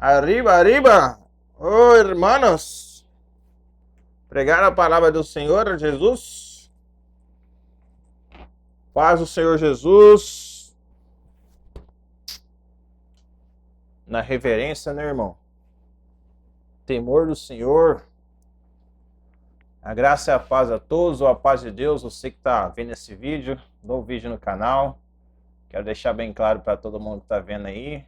Arriba, arriba. Oh, hermanos. Pregar a palavra do Senhor Jesus. Paz do Senhor Jesus. Na reverência, né, irmão? Temor do Senhor. A graça e a paz a todos, ou a paz de Deus. Você que está vendo esse vídeo, novo vídeo no canal. Quero deixar bem claro para todo mundo que está vendo aí.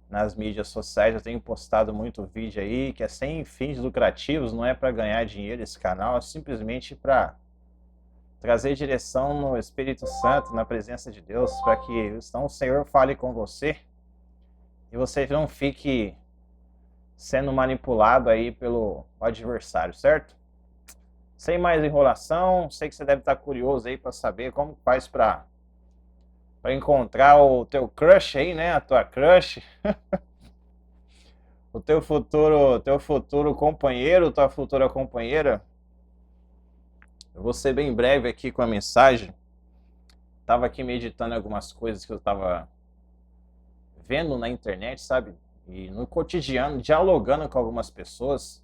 Nas mídias sociais eu tenho postado muito vídeo aí que é sem fins lucrativos, não é para ganhar dinheiro esse canal, é simplesmente para trazer direção no Espírito Santo, na presença de Deus, para que então o Senhor fale com você e você não fique sendo manipulado aí pelo adversário, certo? Sem mais enrolação, sei que você deve estar curioso aí para saber como faz para encontrar o teu crush aí, né? A tua crush. O teu futuro companheiro, tua futura companheira. Eu vou ser bem breve aqui com a mensagem. Tava aqui meditando algumas coisas que eu tava vendo na internet, sabe? E no cotidiano, dialogando com algumas pessoas.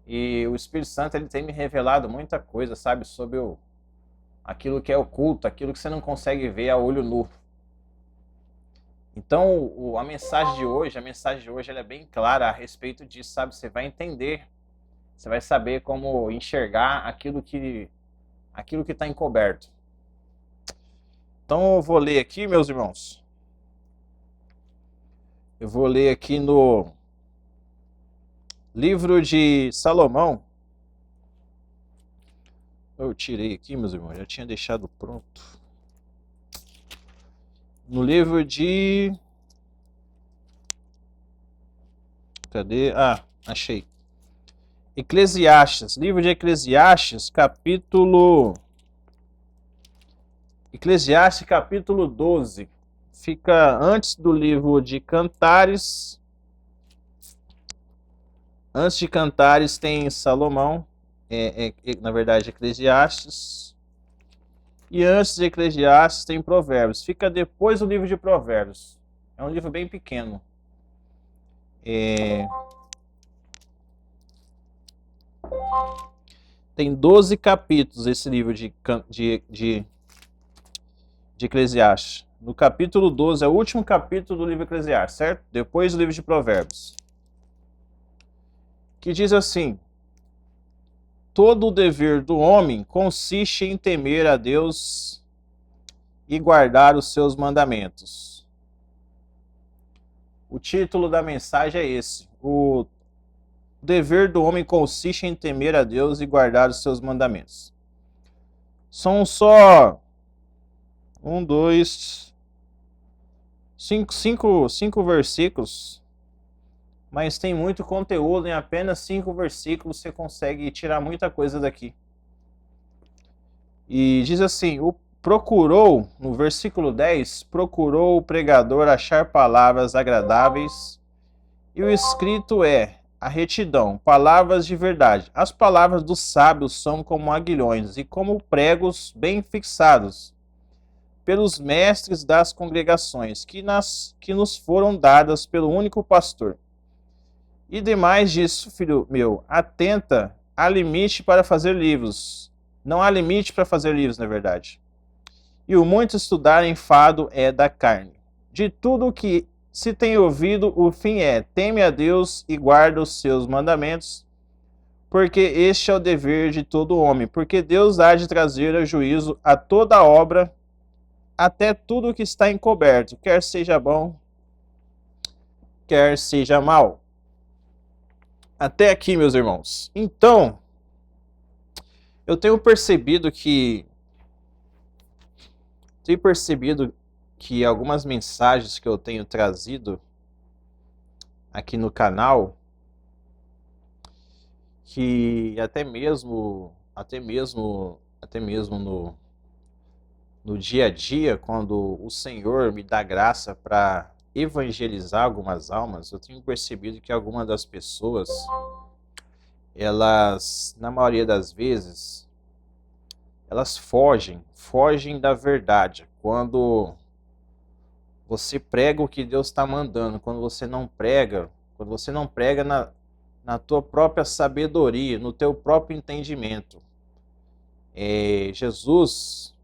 E o Espírito Santo, ele tem me revelado muita coisa, sabe? Sobre aquilo que é oculto, aquilo que você não consegue ver a olho nu. Então, a mensagem de hoje ela é bem clara a respeito disso, sabe? Você vai entender, você vai saber como enxergar aquilo que está encoberto. Então, eu vou ler aqui, meus irmãos. Eu vou ler aqui no livro de Salomão. Eu tirei aqui, meus irmãos, já tinha deixado pronto. No livro de... Cadê? Ah, achei. Eclesiastes, livro de Eclesiastes, capítulo 12. Fica antes do livro de Cantares. Antes de Cantares tem Salomão, na verdade Eclesiastes. E antes de Eclesiastes tem Provérbios. Fica depois do livro de Provérbios. É um livro bem pequeno. Tem 12 capítulos esse livro de Eclesiastes. No capítulo 12 é o último capítulo do livro Eclesiastes, certo? Depois do livro de Provérbios. Que diz assim: todo o dever do homem consiste em temer a Deus e guardar os seus mandamentos. O título da mensagem é esse. O dever do homem consiste em temer a Deus e guardar os seus mandamentos. São só 5 versículos, mas tem muito conteúdo. Em apenas 5 versículos você consegue tirar muita coisa daqui. E diz assim: no versículo 10, procurou o pregador achar palavras agradáveis, e o escrito é a retidão, palavras de verdade. As palavras dos sábios são como aguilhões e como pregos bem fixados pelos mestres das congregações, que nos foram dadas pelo único pastor. E demais disso, filho meu, atenta, há limite para fazer livros. Não há limite para fazer livros, na verdade. E o muito estudar enfado é da carne. De tudo que se tem ouvido, o fim é: teme a Deus e guarda os seus mandamentos, porque este é o dever de todo homem. Porque Deus há de trazer a juízo a toda obra, até tudo que está encoberto, quer seja bom, quer seja mal. Até aqui, meus irmãos. Então, eu tenho percebido que algumas mensagens que eu tenho trazido aqui no canal, que até mesmo no dia a dia, quando o Senhor me dá graça para evangelizar algumas almas, eu tenho percebido que algumas das pessoas, elas, na maioria das vezes, elas fogem da verdade quando você prega o que Deus está mandando. Quando você não prega na tua própria sabedoria, no teu próprio entendimento. Jesus,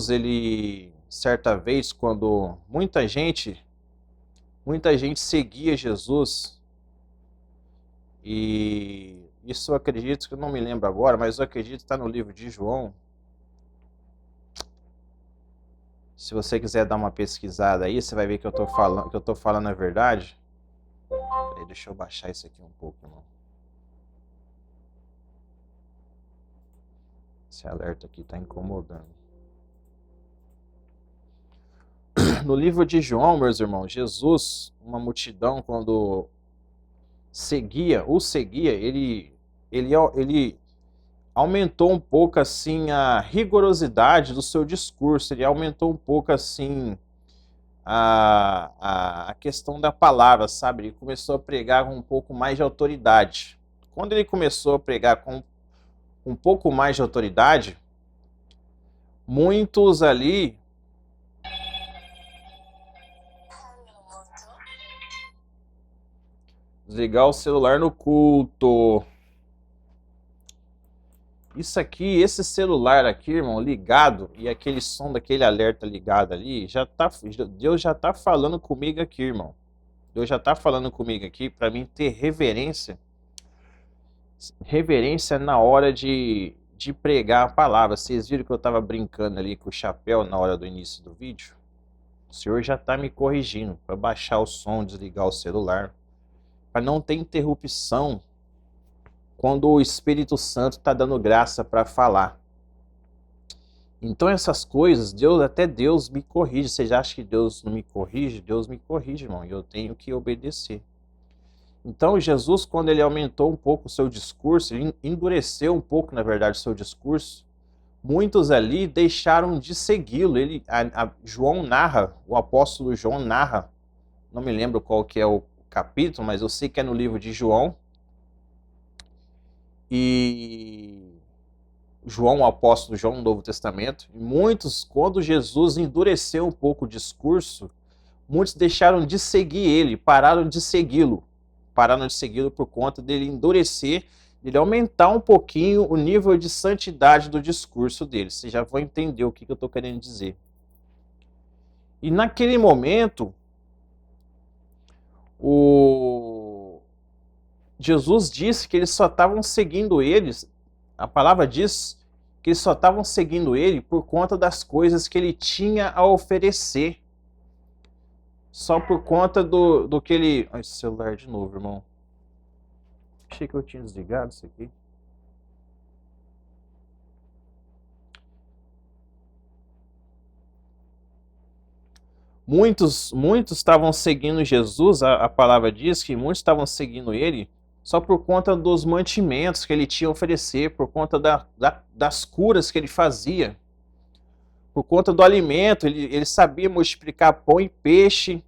ele, certa vez, quando muita gente seguia Jesus, e isso eu acredito, que eu não me lembro agora, mas eu acredito que está no livro de João. Se você quiser dar uma pesquisada aí, você vai ver que eu tô falando a verdade. Peraí, deixa eu baixar isso aqui um pouco, irmão. Esse alerta aqui está incomodando. No livro de João, meus irmãos, Jesus, uma multidão, quando o seguia, ele aumentou um pouco assim a rigorosidade do seu discurso, ele aumentou um pouco assim a questão da palavra, sabe? Ele começou a pregar com um pouco mais de autoridade. Quando ele começou a pregar com um pouco mais de autoridade, muitos ali desligar o celular no culto. Isso aqui, esse celular aqui, irmão, ligado, e aquele som daquele alerta ligado ali, Deus já tá falando comigo aqui, irmão. Deus já tá falando comigo aqui para mim ter reverência na hora de pregar a palavra. Vocês viram que eu tava brincando ali com o chapéu na hora do início do vídeo? O Senhor já tá me corrigindo para baixar o som, desligar o celular, para não ter interrupção quando o Espírito Santo está dando graça para falar. Então essas coisas, até Deus me corrige. Você já acha que Deus não me corrige? Deus me corrige, irmão, e eu tenho que obedecer. Então Jesus, quando ele aumentou um pouco o seu discurso, ele endureceu um pouco, na verdade, o seu discurso, muitos ali deixaram de segui-lo. João narra, o apóstolo João narra, não me lembro qual que é o capítulo, mas eu sei que é no livro de João. E João, o apóstolo João, no Novo Testamento, e muitos, quando Jesus endureceu um pouco o discurso, muitos deixaram de seguir ele, pararam de segui-lo por conta dele endurecer, dele aumentar um pouquinho o nível de santidade do discurso dele. Vocês já vão entender o que eu estou querendo dizer. E naquele momento, Jesus disse que eles só estavam seguindo eles, a palavra diz que eles só estavam seguindo ele por conta das coisas que ele tinha a oferecer. Só por conta do que ele... Olha esse celular de novo, irmão. Achei que eu tinha desligado isso aqui. Muitos estavam seguindo Jesus, a palavra diz que muitos estavam seguindo ele só por conta dos mantimentos que ele tinha a oferecer, por conta das curas que ele fazia, por conta do alimento. Ele sabia multiplicar pão e peixe,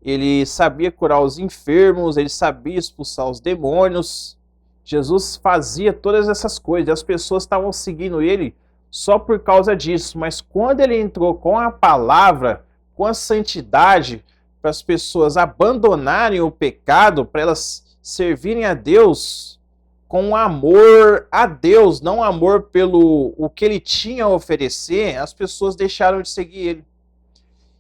ele sabia curar os enfermos, ele sabia expulsar os demônios. Jesus fazia todas essas coisas, e as pessoas estavam seguindo ele só por causa disso. Mas quando ele entrou com a palavra, com a santidade, para as pessoas abandonarem o pecado, para elas servirem a Deus com amor a Deus, não amor pelo o que ele tinha a oferecer, as pessoas deixaram de seguir ele.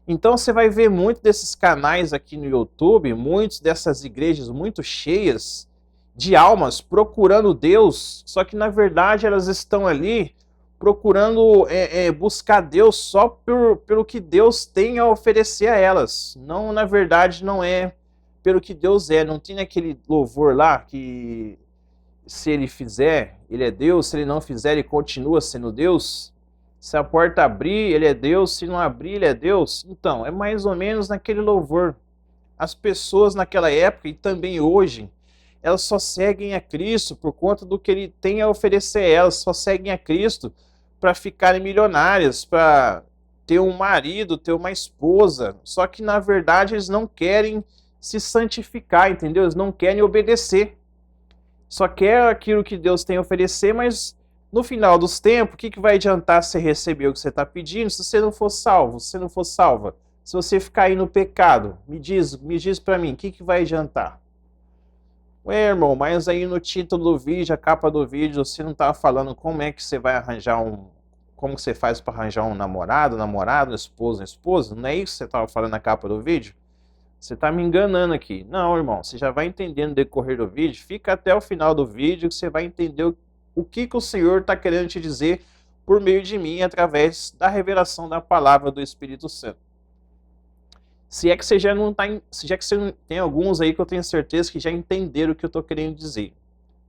Então você vai ver muito desses canais aqui no YouTube, muitas dessas igrejas muito cheias de almas procurando Deus, só que na verdade elas estão ali procurando buscar Deus só pelo que Deus tem a oferecer a elas. Não, na verdade, não é pelo que Deus é. Não tem aquele louvor lá que se ele fizer, ele é Deus, se ele não fizer, ele continua sendo Deus. Se a porta abrir, ele é Deus, se não abrir, ele é Deus. Então, é mais ou menos naquele louvor. As pessoas naquela época e também hoje, elas só seguem a Cristo por conta do que ele tem a oferecer a elas, só seguem a Cristo para ficarem milionárias, para ter um marido, ter uma esposa. Só que na verdade eles não querem se santificar, entendeu? Eles não querem obedecer. Só quer aquilo que Deus tem a oferecer, mas No final dos tempos, o que vai adiantar você receber o que você está pedindo se você não for salvo, se você não for salva? Se você ficar aí no pecado, me diz para mim, o que vai adiantar? Ué, irmão, mas aí no título do vídeo, a capa do vídeo, você não estava falando como é que você vai arranjar como que você faz para arranjar um namorado, esposa? Não é isso que você estava falando na capa do vídeo? Você está me enganando aqui. Não, irmão, você já vai entender no decorrer do vídeo. Fica até o final do vídeo que você vai entender o que o Senhor está querendo te dizer por meio de mim, através da revelação da palavra do Espírito Santo. Se é que você já não está, se é que você tem alguns aí que eu tenho certeza que já entenderam o que eu estou querendo dizer.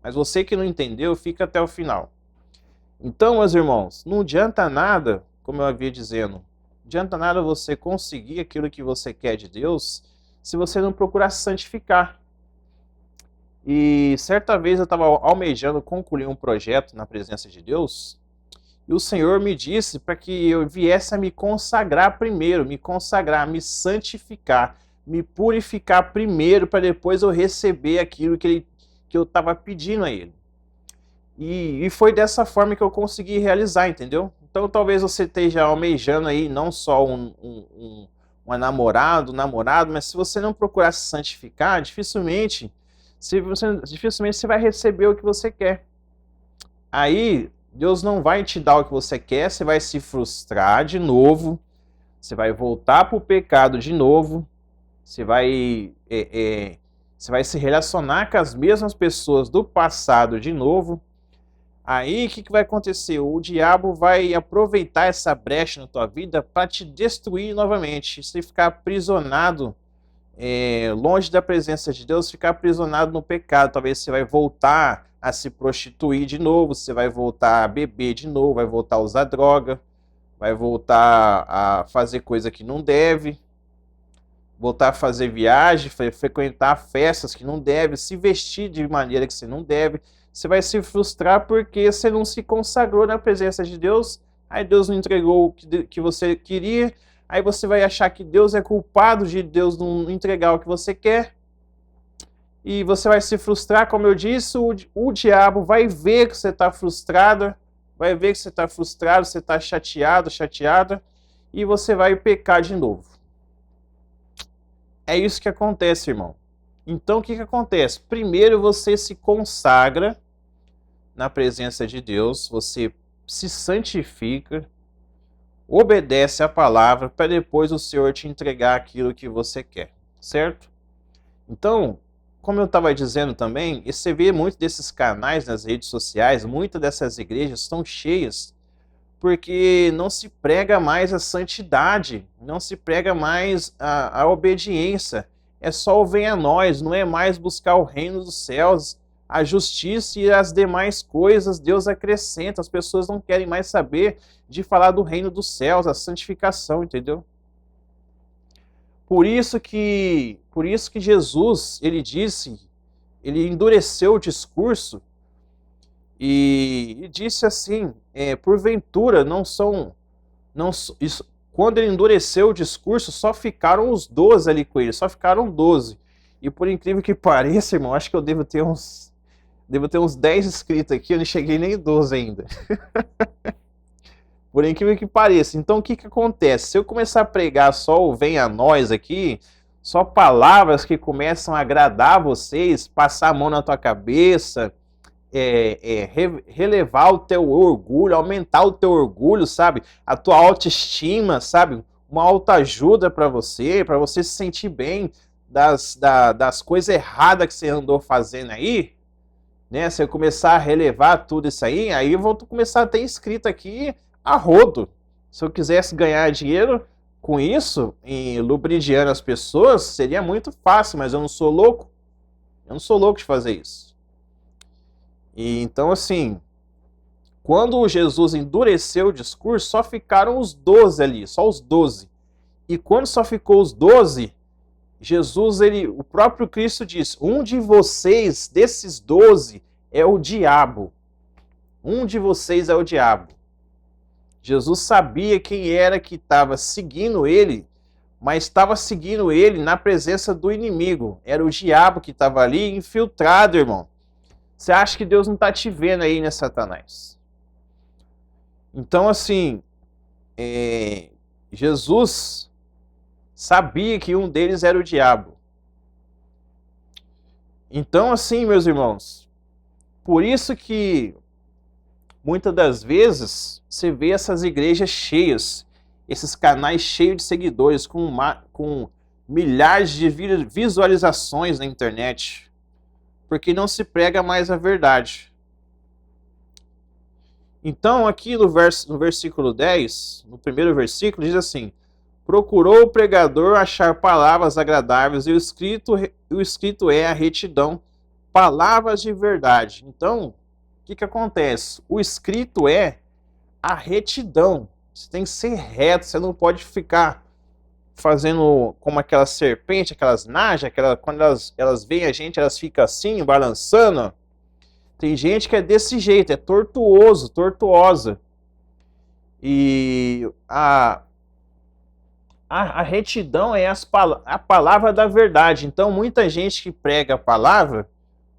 Mas você que não entendeu, fica até o final. Então, meus irmãos, não adianta nada, como eu havia dizendo, não adianta nada você conseguir aquilo que você quer de Deus se você não procurar santificar. E certa vez eu estava almejando concluir um projeto na presença de Deus, e o Senhor me disse para que eu viesse a me consagrar primeiro, me santificar, me purificar primeiro, para depois eu receber aquilo que eu estava pedindo a Ele. E foi dessa forma que eu consegui realizar, entendeu? Então talvez você esteja almejando aí não só uma namorada, mas se você não procurar se santificar, dificilmente você vai receber o que você quer. Aí Deus não vai te dar o que você quer, você vai se frustrar de novo, você vai voltar para o pecado de novo, você vai se relacionar com as mesmas pessoas do passado de novo. Aí o que vai acontecer? O diabo vai aproveitar essa brecha na tua vida para te destruir novamente. Você ficar aprisionado, longe da presença de Deus, ficar aprisionado no pecado. Talvez você vai voltar a se prostituir de novo, você vai voltar a beber de novo, vai voltar a usar droga, vai voltar a fazer coisa que não deve, voltar a fazer viagem, frequentar festas que não deve, se vestir de maneira que você não deve. Você vai se frustrar porque você não se consagrou na presença de Deus, aí Deus não entregou o que você queria, aí você vai achar que Deus é culpado de Deus não entregar o que você quer, e você vai se frustrar, como eu disse, o diabo vai ver que você está frustrada, vai ver que você está frustrado, você está chateada, e você vai pecar de novo. É isso que acontece, irmão. Então o que acontece? Primeiro você se consagra na presença de Deus, você se santifica, obedece a palavra, para depois o Senhor te entregar aquilo que você quer, certo? Então, como eu estava dizendo também, você vê muito desses canais nas redes sociais, muitas dessas igrejas estão cheias, porque não se prega mais a santidade, não se prega mais a obediência, é só o venha a nós, não é mais buscar o reino dos céus, a justiça e as demais coisas Deus acrescenta. As pessoas não querem mais saber de falar do reino dos céus, a santificação, entendeu? Por isso que Jesus, ele endureceu o discurso e disse assim, porventura quando ele endureceu o discurso, só ficaram os 12 ali com ele, só ficaram 12. E por incrível que pareça, irmão, acho que eu devo ter uns 10 inscritos aqui, eu não cheguei nem 12 ainda. Por incrível que pareça. Então o que acontece? Se eu começar a pregar só o vem a nós aqui, só palavras que começam a agradar vocês, passar a mão na tua cabeça, relevar o teu orgulho, aumentar o teu orgulho, sabe? A tua autoestima, sabe? Uma autoajuda para você se sentir bem das coisas erradas que você andou fazendo aí, né? Se eu começar a relevar tudo isso aí eu vou começar a ter inscrito aqui a rodo. Se eu quisesse ganhar dinheiro com isso, e lubridiando as pessoas, seria muito fácil, mas eu não sou louco. Eu não sou louco de fazer isso. E então, assim, quando Jesus endureceu o discurso, só ficaram os 12 ali, só os 12. E quando só ficou os 12, Jesus, o próprio Cristo disse, um de vocês, desses 12, é o diabo. Um de vocês é o diabo. Jesus sabia quem era que estava seguindo ele, mas estava seguindo ele na presença do inimigo. Era o diabo que estava ali infiltrado, irmão. Você acha que Deus não está te vendo aí, né, Satanás? Então, assim, Jesus sabia que um deles era o diabo. Então, assim, meus irmãos, por isso que muitas das vezes você vê essas igrejas cheias, esses canais cheios de seguidores, com milhares de visualizações na internet, porque não se prega mais a verdade. Então, aqui no versículo 10, no primeiro versículo, diz assim: procurou o pregador achar palavras agradáveis, e o escrito é a retidão, palavras de verdade. Então, o que acontece? O escrito é a retidão. Você tem que ser reto, você não pode ficar fazendo como aquela serpente, aquelas najas, quando elas veem a gente, elas ficam assim, balançando. Tem gente que é desse jeito, é tortuoso, tortuosa. E a retidão é a palavra da verdade. Então, muita gente que prega a palavra,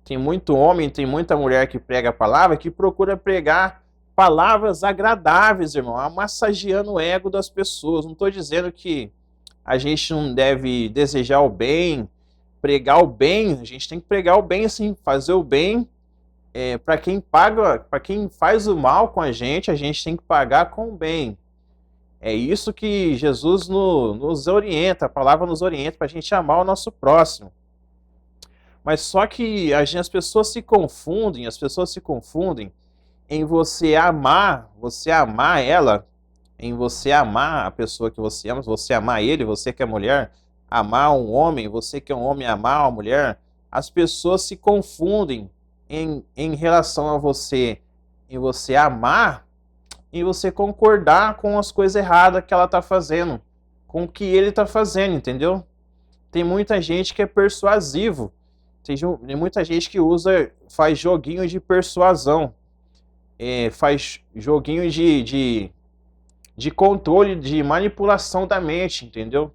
tem muito homem, tem muita mulher que prega a palavra, que procura pregar palavras agradáveis, irmão, massageando o ego das pessoas. Não estou dizendo que a gente não deve desejar o bem, pregar o bem. A gente tem que pregar o bem, sim, fazer o bem. Para quem paga, para quem faz o mal com a gente tem que pagar com o bem. É isso que Jesus nos orienta, a palavra nos orienta para a gente amar o nosso próximo. Mas só que as pessoas se confundem, em você amar ela, em você amar a pessoa que você ama, você amar ele, você que é mulher, amar um homem, você que é um homem amar uma mulher. As pessoas se confundem em relação a você, em você amar, e você concordar com as coisas erradas que ela está fazendo, com o que ele está fazendo, entendeu? Tem muita gente que é persuasivo, tem muita gente que faz joguinho de persuasão, faz joguinho de controle, de manipulação da mente, entendeu?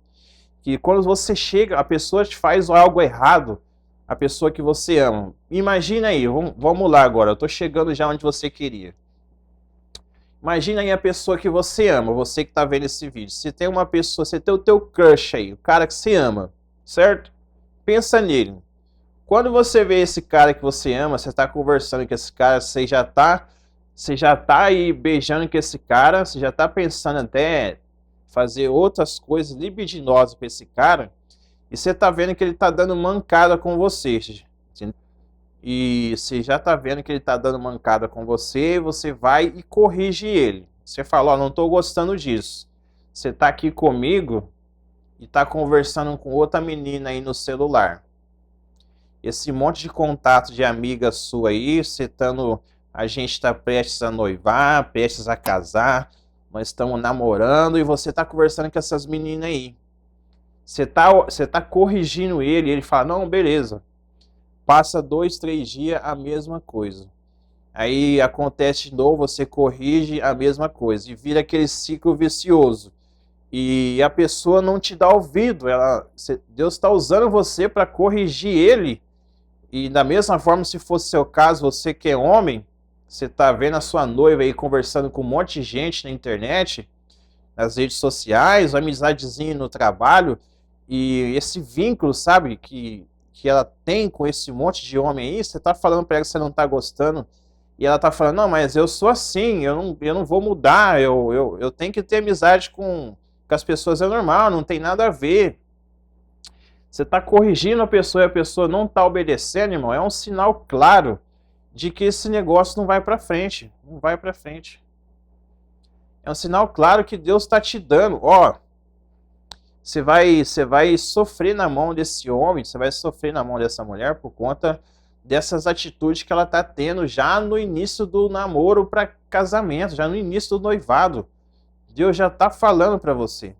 Que quando você chega, a pessoa te faz algo errado, a pessoa que você ama. Imagina aí, vamos lá agora, eu estou chegando já onde você queria. Imagina aí a pessoa que você ama, você que está vendo esse vídeo. Você tem uma pessoa, você tem o teu crush aí, o cara que você ama, certo? Pensa nele. Quando você vê esse cara que você ama, você está conversando com esse cara, você já tá aí beijando com esse cara, você já está pensando até fazer outras coisas libidinosas para esse cara, e você está vendo que ele está dando mancada com você. E você já está vendo que ele está dando mancada com você, você vai e corrige ele. Você fala, ó, não estou gostando disso. Você está aqui comigo e está conversando com outra menina aí no celular. Esse monte de contato de amiga sua aí, a gente está prestes a noivar, prestes a casar, nós estamos namorando e você está conversando com essas meninas aí. Você tá corrigindo ele, e ele fala, não, beleza. Passa 2, 3 dias, a mesma coisa. Aí acontece de novo, você corrige a mesma coisa. E vira aquele ciclo vicioso. E a pessoa não te dá ouvido. Deus está usando você para corrigir ele. E da mesma forma, se fosse seu caso, você que é homem, você está vendo a sua noiva aí conversando com um monte de gente na internet, nas redes sociais, amizadezinha no trabalho. E esse vínculo, sabe, que ela tem com esse monte de homem aí, você tá falando pra ela que você não tá gostando, e ela tá falando, não, mas eu sou assim, eu não vou mudar, eu tenho que ter amizade com as pessoas, é normal, não tem nada a ver. Você tá corrigindo a pessoa e a pessoa não tá obedecendo, irmão, é um sinal claro de que esse negócio não vai pra frente, não vai pra frente. É um sinal claro que Deus tá te dando, ó, você vai sofrer na mão desse homem, você vai sofrer na mão dessa mulher por conta dessas atitudes que ela está tendo já no início do namoro para casamento, já no início do noivado. Deus já está falando para você.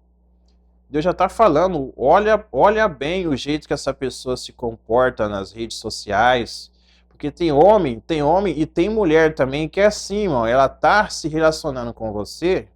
Deus já está falando, olha bem o jeito que essa pessoa se comporta nas redes sociais. Porque tem homem e tem mulher também que é assim, irmão. Ela está se relacionando com você,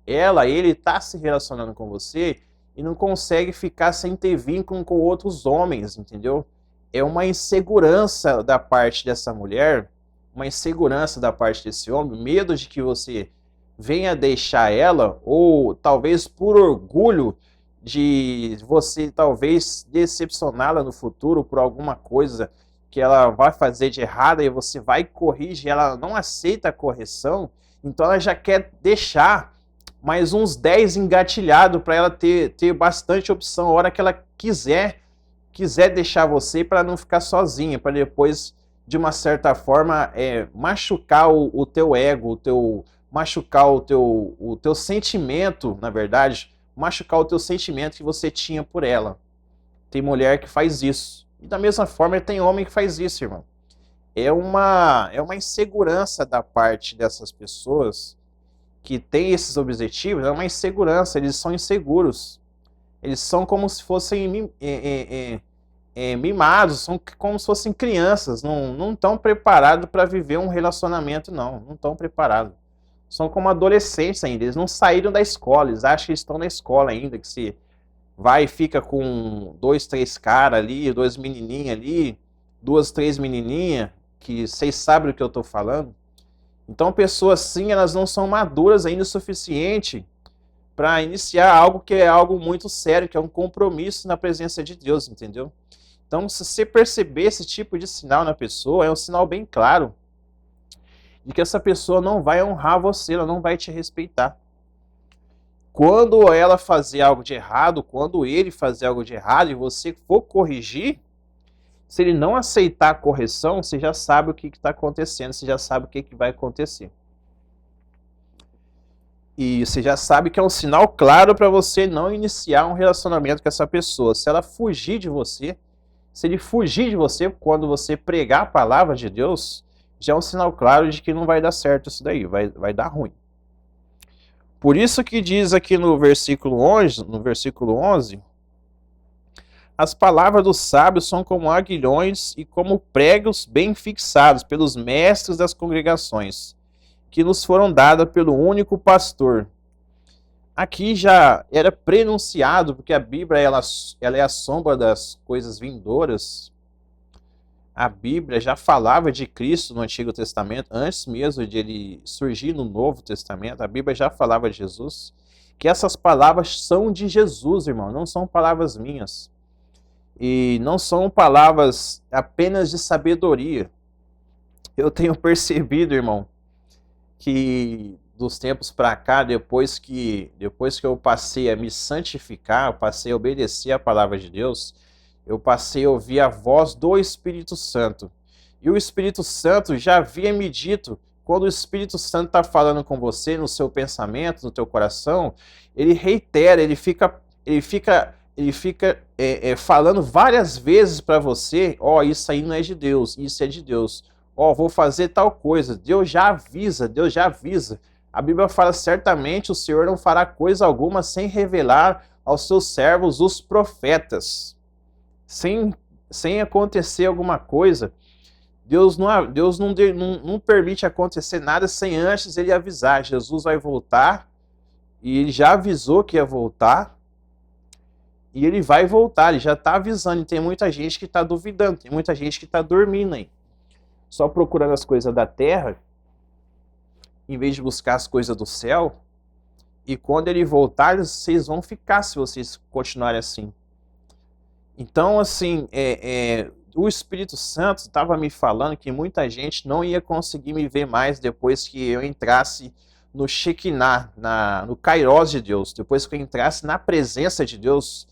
ele está se relacionando com você e não consegue ficar sem ter vínculo com outros homens, entendeu? É uma insegurança da parte dessa mulher uma insegurança da parte desse homem, medo de que você venha deixar ela, ou talvez por orgulho de você talvez decepcioná-la no futuro por alguma coisa que ela vai fazer de errado e você vai corrigir, ela não aceita a correção, então ela já quer deixar mais uns 10 engatilhado para ela ter bastante opção a hora que ela quiser deixar você, para não ficar sozinha, para depois, de uma certa forma, machucar o teu ego, machucar o teu sentimento, na verdade, machucar o teu sentimento que você tinha por ela. Tem mulher que faz isso. E da mesma forma tem homem que faz isso, irmão. É uma insegurança da parte dessas pessoas que têm esses objetivos, é uma insegurança, eles são inseguros. Eles são como se fossem mimados, são como se fossem crianças, não estão preparados para viver um relacionamento, não estão preparados. São como adolescentes ainda, eles não saíram da escola, eles acham que estão na escola ainda, que se vai e fica com 2, 3 caras ali, 2 menininhas ali, 2, 3 menininhas, que vocês sabem do que eu estou falando. Então pessoas assim, elas não são maduras ainda o suficiente para iniciar algo que é algo muito sério, que é um compromisso na presença de Deus, entendeu? Então, se você perceber esse tipo de sinal na pessoa, é um sinal bem claro de que essa pessoa não vai honrar você, ela não vai te respeitar. Quando ela fazer algo de errado, quando ele fazer algo de errado e você for corrigir, se ele não aceitar a correção, você já sabe o que está acontecendo, você já sabe o que vai acontecer. E você já sabe que é um sinal claro para você não iniciar um relacionamento com essa pessoa. Se ela fugir de você, se ele fugir de você quando você pregar a palavra de Deus, já é um sinal claro de que não vai dar certo isso daí, vai dar ruim. Por isso que diz aqui no versículo 11, as palavras dos sábios são como aguilhões e como pregos bem fixados pelos mestres das congregações, que nos foram dadas pelo único pastor. Aqui já era prenunciado, porque a Bíblia ela é a sombra das coisas vindouras. A Bíblia já falava de Cristo no Antigo Testamento, antes mesmo de ele surgir no Novo Testamento. A Bíblia já falava de Jesus, que essas palavras são de Jesus, irmão, não são palavras minhas. E não são palavras apenas de sabedoria. Eu tenho percebido, irmão, que dos tempos para cá, depois que eu passei a me santificar, eu passei a obedecer a palavra de Deus, eu passei a ouvir a voz do Espírito Santo. E o Espírito Santo já havia me dito, quando o Espírito Santo está falando com você, no seu pensamento, no teu coração, ele reitera, ele fica falando várias vezes para você, isso aí não é de Deus, isso é de Deus. Vou fazer tal coisa, Deus já avisa, Deus já avisa. A Bíblia fala, certamente o Senhor não fará coisa alguma sem revelar aos seus servos, os profetas. Sem acontecer alguma coisa, Deus não permite acontecer nada sem antes ele avisar. Jesus vai voltar, e ele já avisou que ia voltar, e ele vai voltar, ele já está avisando. E tem muita gente que está duvidando, tem muita gente que está dormindo aí, só procurando as coisas da terra, em vez de buscar as coisas do céu. E quando ele voltar, vocês vão ficar se vocês continuarem assim. Então, assim, o Espírito Santo estava me falando que muita gente não ia conseguir me ver mais depois que eu entrasse no Shekinah, no Kairos de Deus. Depois que eu entrasse na presença de Deus,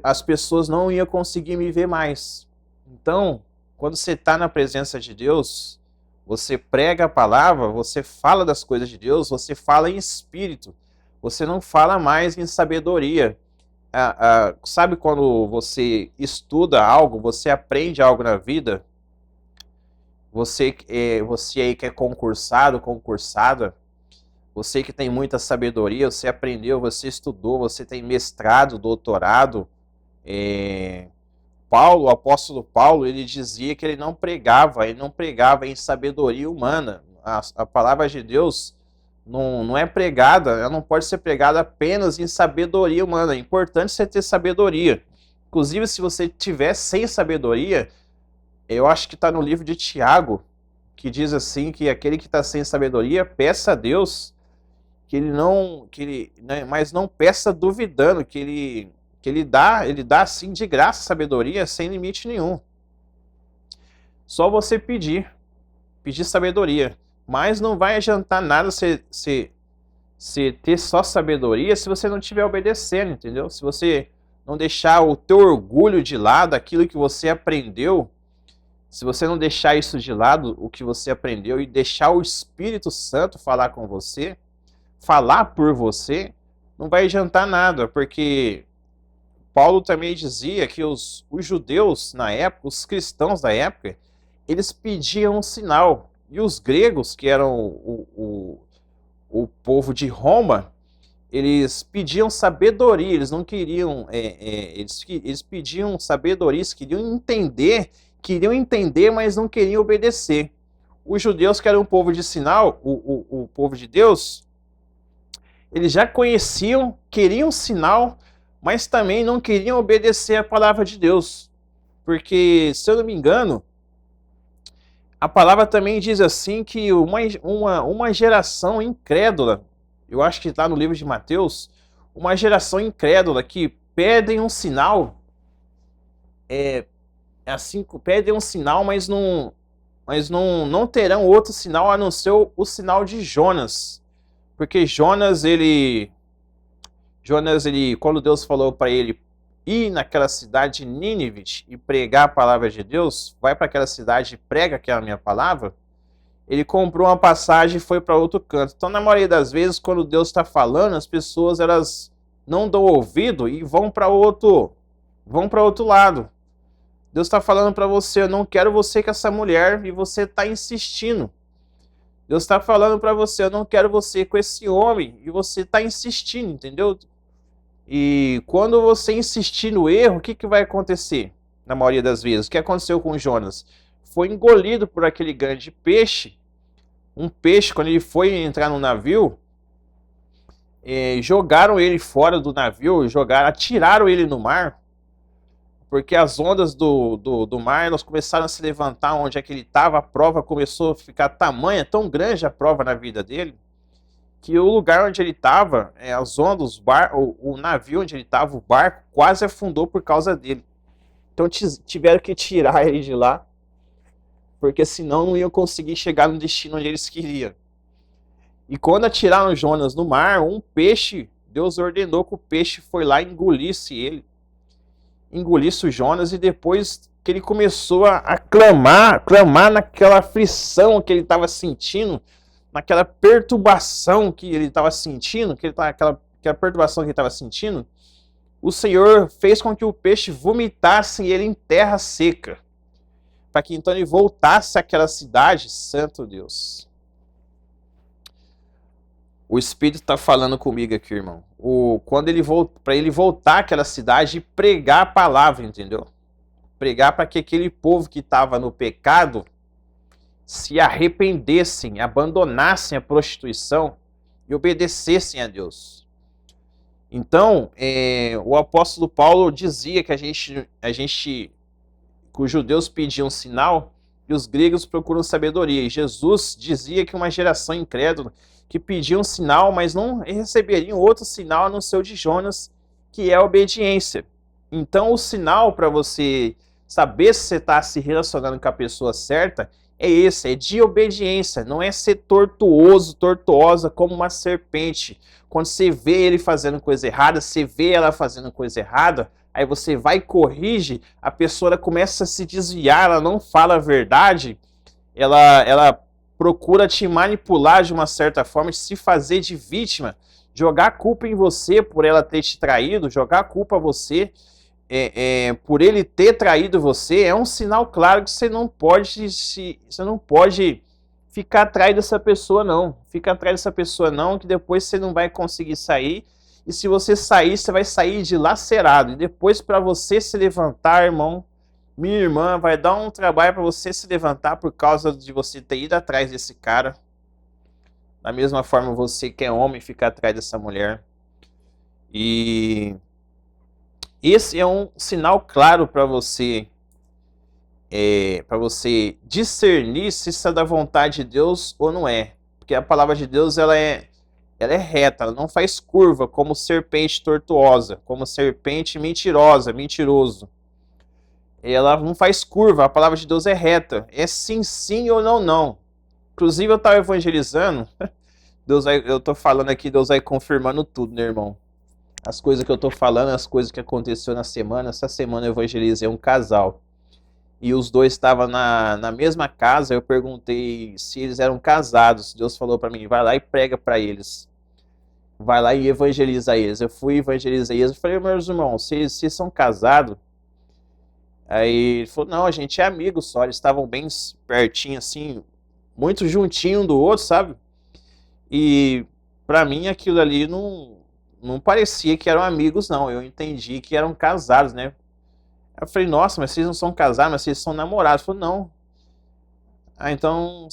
as pessoas não iam conseguir me ver mais. Então, quando você está na presença de Deus, você prega a palavra, você fala das coisas de Deus, você fala em espírito, você não fala mais em sabedoria. Sabe quando você estuda algo, você aprende algo na vida, você aí que é concursado, concursada, você que tem muita sabedoria, você aprendeu, você estudou, você tem mestrado, doutorado. O apóstolo Paulo, ele dizia que ele não pregava em sabedoria humana. A palavra de Deus não é pregada, ela não pode ser pregada apenas em sabedoria humana. É importante você ter sabedoria. Inclusive, se você tiver sem sabedoria, eu acho que está no livro de Tiago, que diz assim que aquele que está sem sabedoria, peça a Deus que ele não, né, mas não peça duvidando, que ele dá assim de graça sabedoria sem limite nenhum. Só você pedir sabedoria, mas não vai adiantar nada você ter só sabedoria se você não estiver obedecendo, entendeu? Se você não deixar o teu orgulho de lado, aquilo que você aprendeu, se você não deixar isso de lado, o que você aprendeu, e deixar o Espírito Santo falar com você, falar por você, não vai adiantar nada, porque Paulo também dizia que os judeus na época, os cristãos da época, eles pediam um sinal, e os gregos, que eram o povo de Roma, eles pediam sabedoria, eles não queriam, eles pediam sabedoria, eles queriam entender, mas não queriam obedecer. Os judeus, que eram um povo de sinal, o povo de Deus, eles já conheciam, queriam sinal, mas também não queriam obedecer a palavra de Deus. Porque, se eu não me engano, a palavra também diz assim que uma geração incrédula, eu acho que está no livro de Mateus, uma geração incrédula que pedem um sinal, pedem um sinal, mas não terão outro sinal a não ser o sinal de Jonas. Porque Jonas, quando Deus falou para ele ir naquela cidade de Nínive e pregar a palavra de Deus, vai para aquela cidade e prega aquela minha palavra, ele comprou uma passagem e foi para outro canto. Então, na maioria das vezes, quando Deus está falando, as pessoas elas não dão ouvido e vão para outro lado. Deus está falando para você, eu não quero você com essa mulher, e você está insistindo. Deus está falando para você, eu não quero você com esse homem, e você está insistindo, entendeu? E quando você insistir no erro, o que vai acontecer? Na maioria das vezes, o que aconteceu com Jonas? Foi engolido por aquele grande peixe. Um peixe, quando ele foi entrar no navio, jogaram ele fora do navio, atiraram ele no mar, porque as ondas do mar elas começaram a se levantar onde é que ele estava, a prova começou a ficar tamanha, tão grande a prova na vida dele, que o lugar onde ele estava, as ondas, o navio onde ele estava, o barco, quase afundou por causa dele. Então tiveram que tirar ele de lá, porque senão não iam conseguir chegar no destino onde eles queriam. E quando atiraram Jonas no mar, um peixe, Deus ordenou que o peixe foi lá e engolisse o Jonas, e depois que ele começou a clamar naquela aflição que ele estava sentindo, naquela perturbação que ele estava sentindo, aquela perturbação que ele estava sentindo, o Senhor fez com que o peixe vomitasse ele em terra seca, para que então ele voltasse àquela cidade. Santo Deus. O Espírito está falando comigo aqui, irmão. Para ele voltar àquela cidade e pregar a palavra, entendeu? Pregar para que aquele povo que estava no pecado se arrependessem, abandonassem a prostituição e obedecessem a Deus. Então, o apóstolo Paulo dizia que que os judeus pediam sinal e os gregos procuram sabedoria. E Jesus dizia que uma geração incrédula que pedia um sinal, mas não receberiam outro sinal a não ser o de Jonas, que é a obediência. Então, o sinal para você saber se você está se relacionando com a pessoa certa é esse, é de obediência. Não é ser tortuosa como uma serpente. Quando você vê ele fazendo coisa errada, você vê ela fazendo coisa errada, aí você vai e corrige, a pessoa começa a se desviar, ela não fala a verdade, ela procura te manipular de uma certa forma, se fazer de vítima, jogar a culpa em você por ela ter te traído, jogar a culpa a você por ele ter traído você, é um sinal claro que você não pode ficar atrás dessa pessoa, não. Fica atrás dessa pessoa, não, que depois você não vai conseguir sair. E se você sair, você vai sair dilacerado. E depois, para você se levantar, irmão, minha irmã, vai dar um trabalho para você se levantar por causa de você ter ido atrás desse cara. Da mesma forma, você que é homem, fica atrás dessa mulher. E esse é um sinal claro para você para você discernir se isso é da vontade de Deus ou não é. Porque a palavra de Deus ela é reta, ela não faz curva como serpente tortuosa, como serpente mentirosa, mentiroso. Ela não faz curva, a palavra de Deus é reta, é sim, sim ou não, não. Inclusive eu estava evangelizando, eu estou falando aqui, Deus vai confirmando tudo, né, irmão? As coisas que eu estou falando, as coisas que aconteceu na semana. Essa semana eu evangelizei um casal. E os dois estavam na mesma casa. Eu perguntei se eles eram casados. Deus falou para mim, vai lá e prega para eles. Vai lá e evangeliza eles. Eu fui evangelizar eles. Eu falei, meus irmãos, vocês são casados? Aí ele falou, não, a gente é amigo só. Eles estavam bem pertinho, assim, muito juntinho um do outro, sabe? E para mim aquilo ali não parecia que eram amigos, não. Eu entendi que eram casados, né? Eu falei, nossa, mas vocês não são casados, mas vocês são namorados. Ele falou, não. Ah, então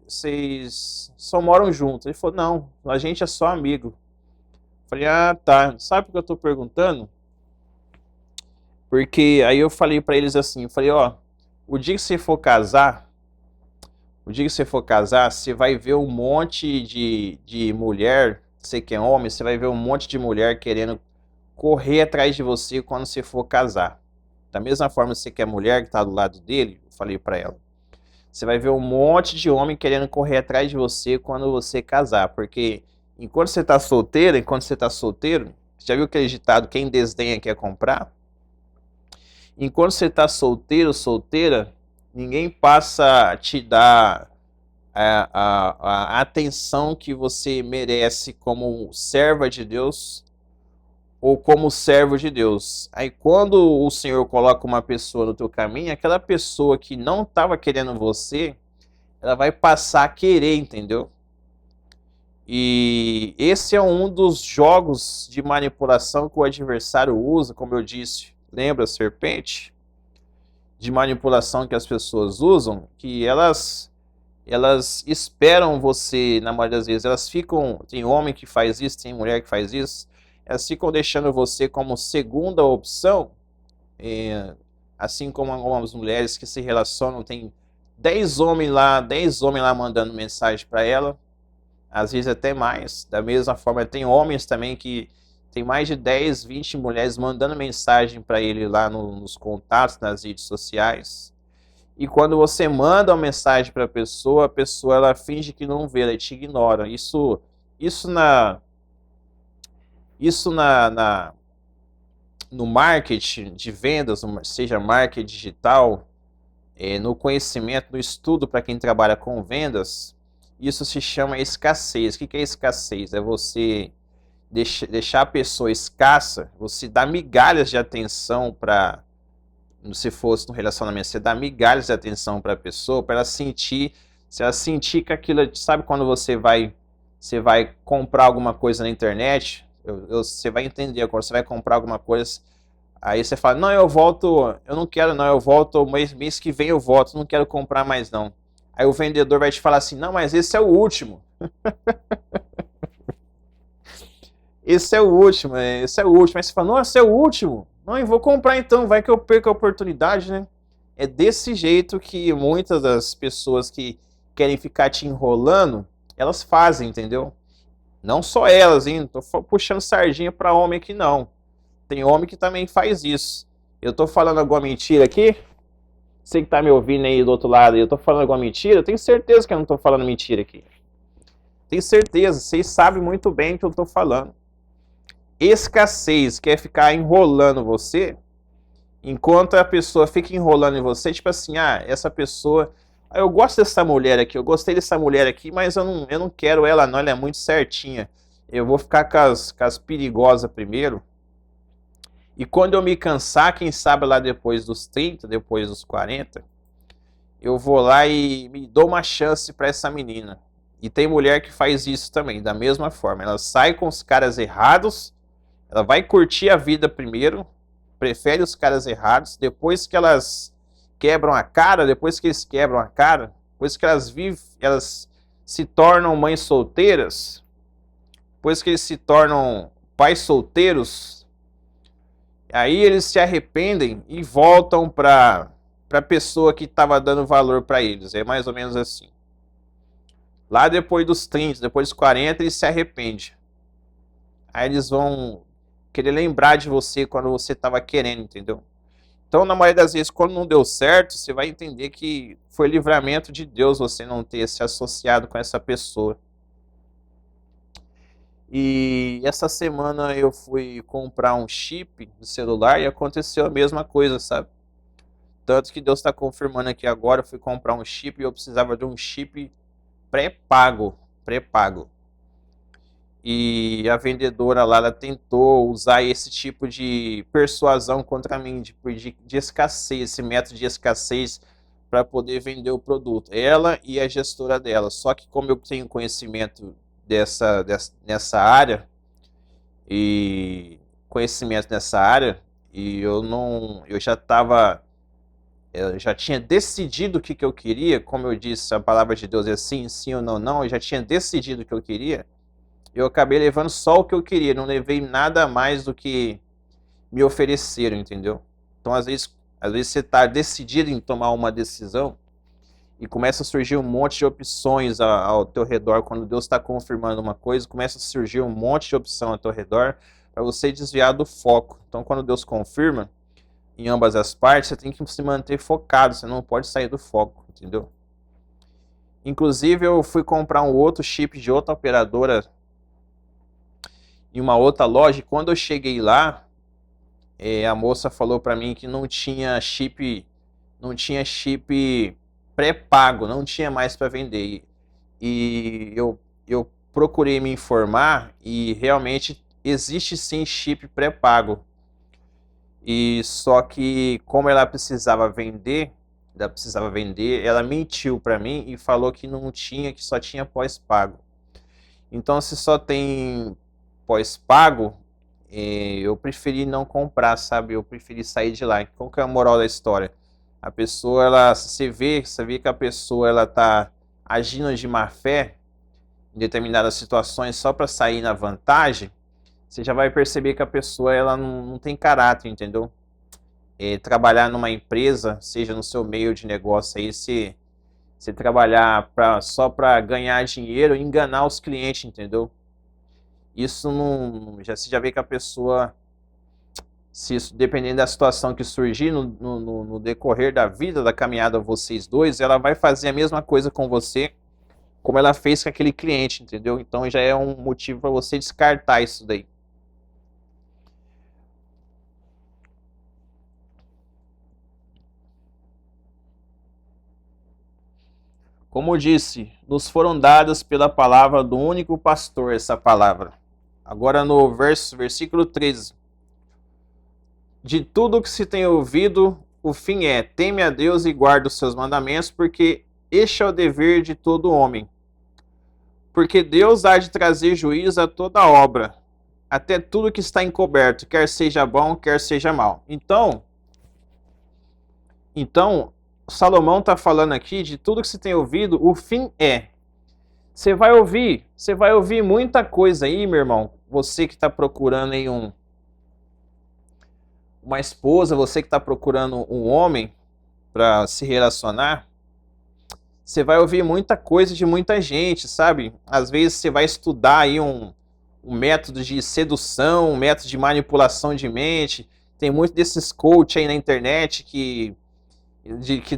vocês só moram juntos. Ele falou, não, a gente é só amigo. Eu falei, ah, tá. Sabe por que eu tô perguntando? Porque aí eu falei pra eles assim, eu falei, ó, o dia que você for casar, você vai ver um monte de mulher, você que é homem, você vai ver um monte de mulher querendo correr atrás de você quando você for casar. Da mesma forma que você quer mulher que está do lado dele, eu falei para ela, você vai ver um monte de homem querendo correr atrás de você quando você casar, porque enquanto você está solteiro, já viu aquele ditado, quem desdenha quer comprar? Enquanto você está solteiro, solteira, ninguém passa a te dar a atenção que você merece como serva de Deus ou como servo de Deus. Aí quando o Senhor coloca uma pessoa no teu caminho, aquela pessoa que não estava querendo você, ela vai passar a querer, entendeu? E esse é um dos jogos de manipulação que o adversário usa, como eu disse. Lembra a serpente? De manipulação que as pessoas usam, que elas esperam você, na maioria das vezes, elas ficam, tem homem que faz isso, tem mulher que faz isso, elas ficam deixando você como segunda opção, assim como algumas mulheres que se relacionam, tem 10 homens lá mandando mensagem para ela, às vezes até mais. Da mesma forma, tem homens também que tem mais de 10, 20 mulheres mandando mensagem para ele lá nos contatos, nas redes sociais. E quando você manda uma mensagem para a pessoa ela finge que não vê, ela te ignora. Isso no marketing de vendas, seja marketing digital, no conhecimento, no estudo para quem trabalha com vendas, isso se chama escassez. O que é escassez? É você deixar a pessoa escassa, você dá migalhas de atenção para, se fosse no relacionamento, você dá migalhas de atenção para a pessoa, para ela sentir, se ela sentir que aquilo, sabe quando você vai comprar alguma coisa na internet, você vai entender, quando você vai comprar alguma coisa, aí você fala, não, eu volto, eu não quero não, eu volto, mês que vem eu volto, não quero comprar mais não. Aí o vendedor vai te falar assim, não, mas esse é o último. Esse é o último. Aí você fala, nossa, é o último? Não, eu vou comprar então, vai que eu perco a oportunidade, né? É desse jeito que muitas das pessoas que querem ficar te enrolando, elas fazem, entendeu? Não só elas, hein? Não tô puxando sardinha pra homem aqui, não. Tem homem que também faz isso. Eu tô falando alguma mentira aqui? Você que tá me ouvindo aí do outro lado, eu tô falando alguma mentira? Eu tenho certeza que eu não tô falando mentira aqui. Tenho certeza, vocês sabem muito bem o que eu tô falando. Escassez quer ficar enrolando você, enquanto a pessoa fica enrolando em você, tipo assim, essa pessoa, eu gosto dessa mulher aqui, eu gostei dessa mulher aqui, mas eu não quero ela não, ela é muito certinha. Eu vou ficar com as perigosas primeiro. E quando eu me cansar, quem sabe lá depois dos 30, depois dos 40, eu vou lá e me dou uma chance para essa menina. E tem mulher que faz isso também, da mesma forma. Ela sai com os caras errados, ela vai curtir a vida primeiro, prefere os caras errados, depois que elas quebram a cara, depois que eles quebram a cara, depois que elas vivem, elas se tornam mães solteiras, depois que eles se tornam pais solteiros, aí eles se arrependem e voltam para para a pessoa que estava dando valor para eles. É mais ou menos assim. Lá depois dos 30, depois dos 40, eles se arrependem. Aí eles vão querer lembrar de você quando você estava querendo, entendeu? Então, na maioria das vezes, quando não deu certo, você vai entender que foi livramento de Deus você não ter se associado com essa pessoa. E essa semana eu fui comprar um chip de celular e aconteceu a mesma coisa, sabe? Tanto que Deus está confirmando aqui agora, eu fui comprar um chip e eu precisava de um chip pré-pago, pré-pago. E a vendedora lá, ela tentou usar esse tipo de persuasão contra mim, de escassez, esse método de escassez para poder vender o produto. Ela e a gestora dela. Só que como eu tenho conhecimento nessa área, e conhecimento nessa área, e eu já tinha decidido o que eu queria, como eu disse, a palavra de Deus é sim, sim ou não, não, eu já tinha decidido o que eu queria, eu acabei levando só o que eu queria, não levei nada mais do que me ofereceram, entendeu? Então, às vezes você está decidido em tomar uma decisão e começa a surgir um monte de opções ao teu redor. Quando Deus está confirmando uma coisa, começa a surgir um monte de opção ao teu redor para você desviar do foco. Então, quando Deus confirma em ambas as partes, você tem que se manter focado, você não pode sair do foco, entendeu? Inclusive, eu fui comprar um outro chip de outra operadora em uma outra loja, e quando eu cheguei lá, a moça falou para mim que não tinha chip pré-pago, não tinha mais para vender. E eu procurei me informar e realmente existe sim chip pré-pago. E só que como ela mentiu para mim e falou que não tinha, que só tinha pós-pago. Então, se só tem pós-pago, eu preferi não comprar, sabe? Eu preferi sair de lá. Qual que é a moral da história? A pessoa, você vê que a pessoa ela tá agindo de má fé em determinadas situações só para sair na vantagem, você já vai perceber que a pessoa ela não tem caráter, entendeu? Trabalhar numa empresa, seja no seu meio de negócio aí, você trabalhar só para ganhar dinheiro e enganar os clientes, entendeu? Isso não. Você já vê que a pessoa, se isso, dependendo da situação que surgir no decorrer da vida, da caminhada vocês dois, ela vai fazer a mesma coisa com você, como ela fez com aquele cliente, entendeu? Então já é um motivo para você descartar isso daí. Como eu disse, nos foram dadas pela palavra do único pastor essa palavra. Agora no versículo 13. De tudo que se tem ouvido, o fim é: teme a Deus e guarda os seus mandamentos, porque este é o dever de todo homem. Porque Deus há de trazer juízo a toda obra, até tudo que está encoberto, quer seja bom, quer seja mal. Então Salomão está falando aqui de tudo que se tem ouvido, o fim é. Você vai ouvir muita coisa aí, meu irmão. Você que está procurando aí uma esposa, você que está procurando um homem para se relacionar, você vai ouvir muita coisa de muita gente, sabe? Às vezes você vai estudar aí um método de sedução, um método de manipulação de mente. Tem muito desses coach aí na internet que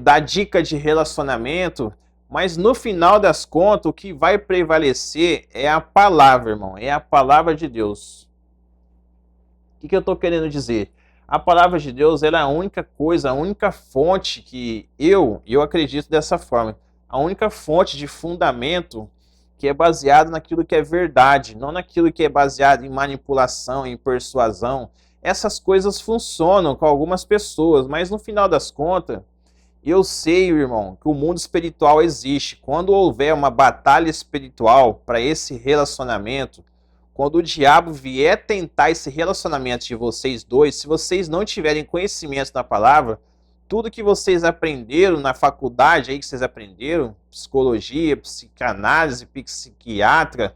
dá dica de relacionamento, mas no final das contas, o que vai prevalecer é a palavra, irmão, é a palavra de Deus. O que eu estou querendo dizer? A palavra de Deus ela é a única coisa, a única fonte que eu acredito dessa forma, a única fonte de fundamento que é baseado naquilo que é verdade, não naquilo que é baseado em manipulação, em persuasão. Essas coisas funcionam com algumas pessoas, mas no final das contas, eu sei, irmão, que o mundo espiritual existe. Quando houver uma batalha espiritual para esse relacionamento, quando o diabo vier tentar esse relacionamento de vocês dois, se vocês não tiverem conhecimento da palavra, tudo que vocês aprenderam na faculdade aí que vocês aprenderam, psicologia, psicanálise, psiquiatra,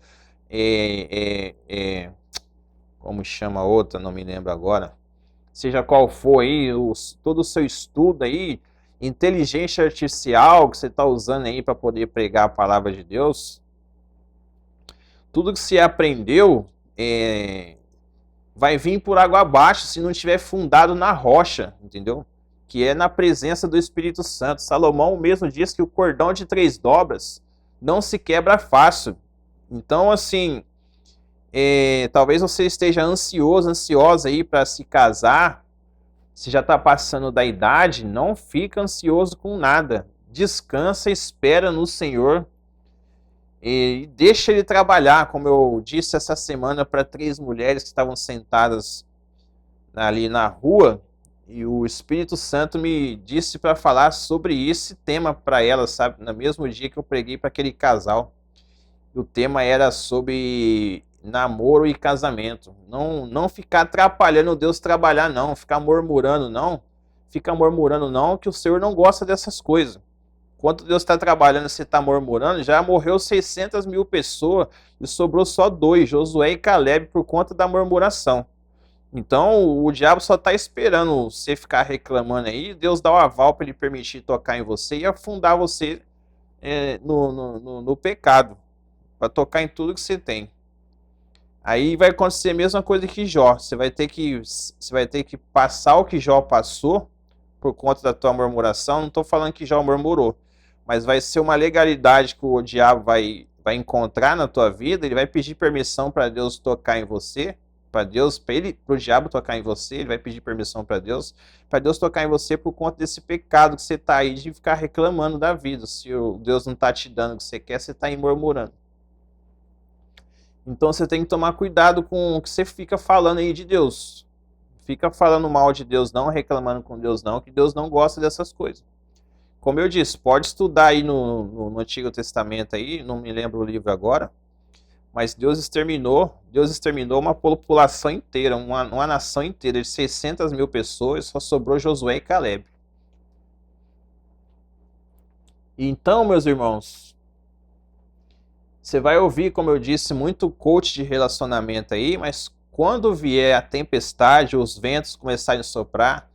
como chama a outra, não me lembro agora, seja qual for aí, todo o seu estudo aí, inteligência artificial que você está usando aí para poder pregar a palavra de Deus, tudo que você aprendeu vai vir por água abaixo se não estiver fundado na rocha, entendeu? Que é na presença do Espírito Santo. Salomão mesmo diz que o cordão de 3 dobras não se quebra fácil. Então, assim, talvez você esteja ansiosa aí para se casar, se já está passando da idade, não fica ansioso com nada. Descansa, espera no Senhor e deixa Ele trabalhar, como eu disse essa semana para 3 mulheres que estavam sentadas ali na rua, e o Espírito Santo me disse para falar sobre esse tema para elas, sabe? No mesmo dia que eu preguei para aquele casal. O tema era sobre namoro e casamento. Não ficar atrapalhando Deus trabalhar, não. Ficar murmurando, não. Fica murmurando, não, que o Senhor não gosta dessas coisas. Enquanto Deus está trabalhando, você está murmurando, já morreu 600 mil pessoas e sobrou só 2, Josué e Caleb, por conta da murmuração. Então, o diabo só está esperando você ficar reclamando aí, Deus dá o aval para ele permitir tocar em você e afundar você no pecado, para tocar em tudo que você tem. Aí vai acontecer a mesma coisa que Jó. Você vai ter que passar o que Jó passou por conta da tua murmuração. Não estou falando que Jó murmurou, mas vai ser uma legalidade que o diabo vai encontrar na tua vida. Ele vai pedir permissão para Deus tocar em você, para o diabo tocar em você. Ele vai pedir permissão para Deus tocar em você por conta desse pecado que você está aí de ficar reclamando da vida. Se Deus não está te dando o que você quer, você está aí murmurando. Então você tem que tomar cuidado com o que você fica falando aí de Deus. Fica falando mal de Deus não, reclamando com Deus não, que Deus não gosta dessas coisas. Como eu disse, pode estudar aí no Antigo Testamento aí, não me lembro o livro agora, mas Deus exterminou uma população inteira, uma nação inteira de 600 mil pessoas, só sobrou Josué e Caleb. Então, meus irmãos, você vai ouvir, como eu disse, muito coach de relacionamento aí, mas quando vier a tempestade, os ventos começarem a soprar,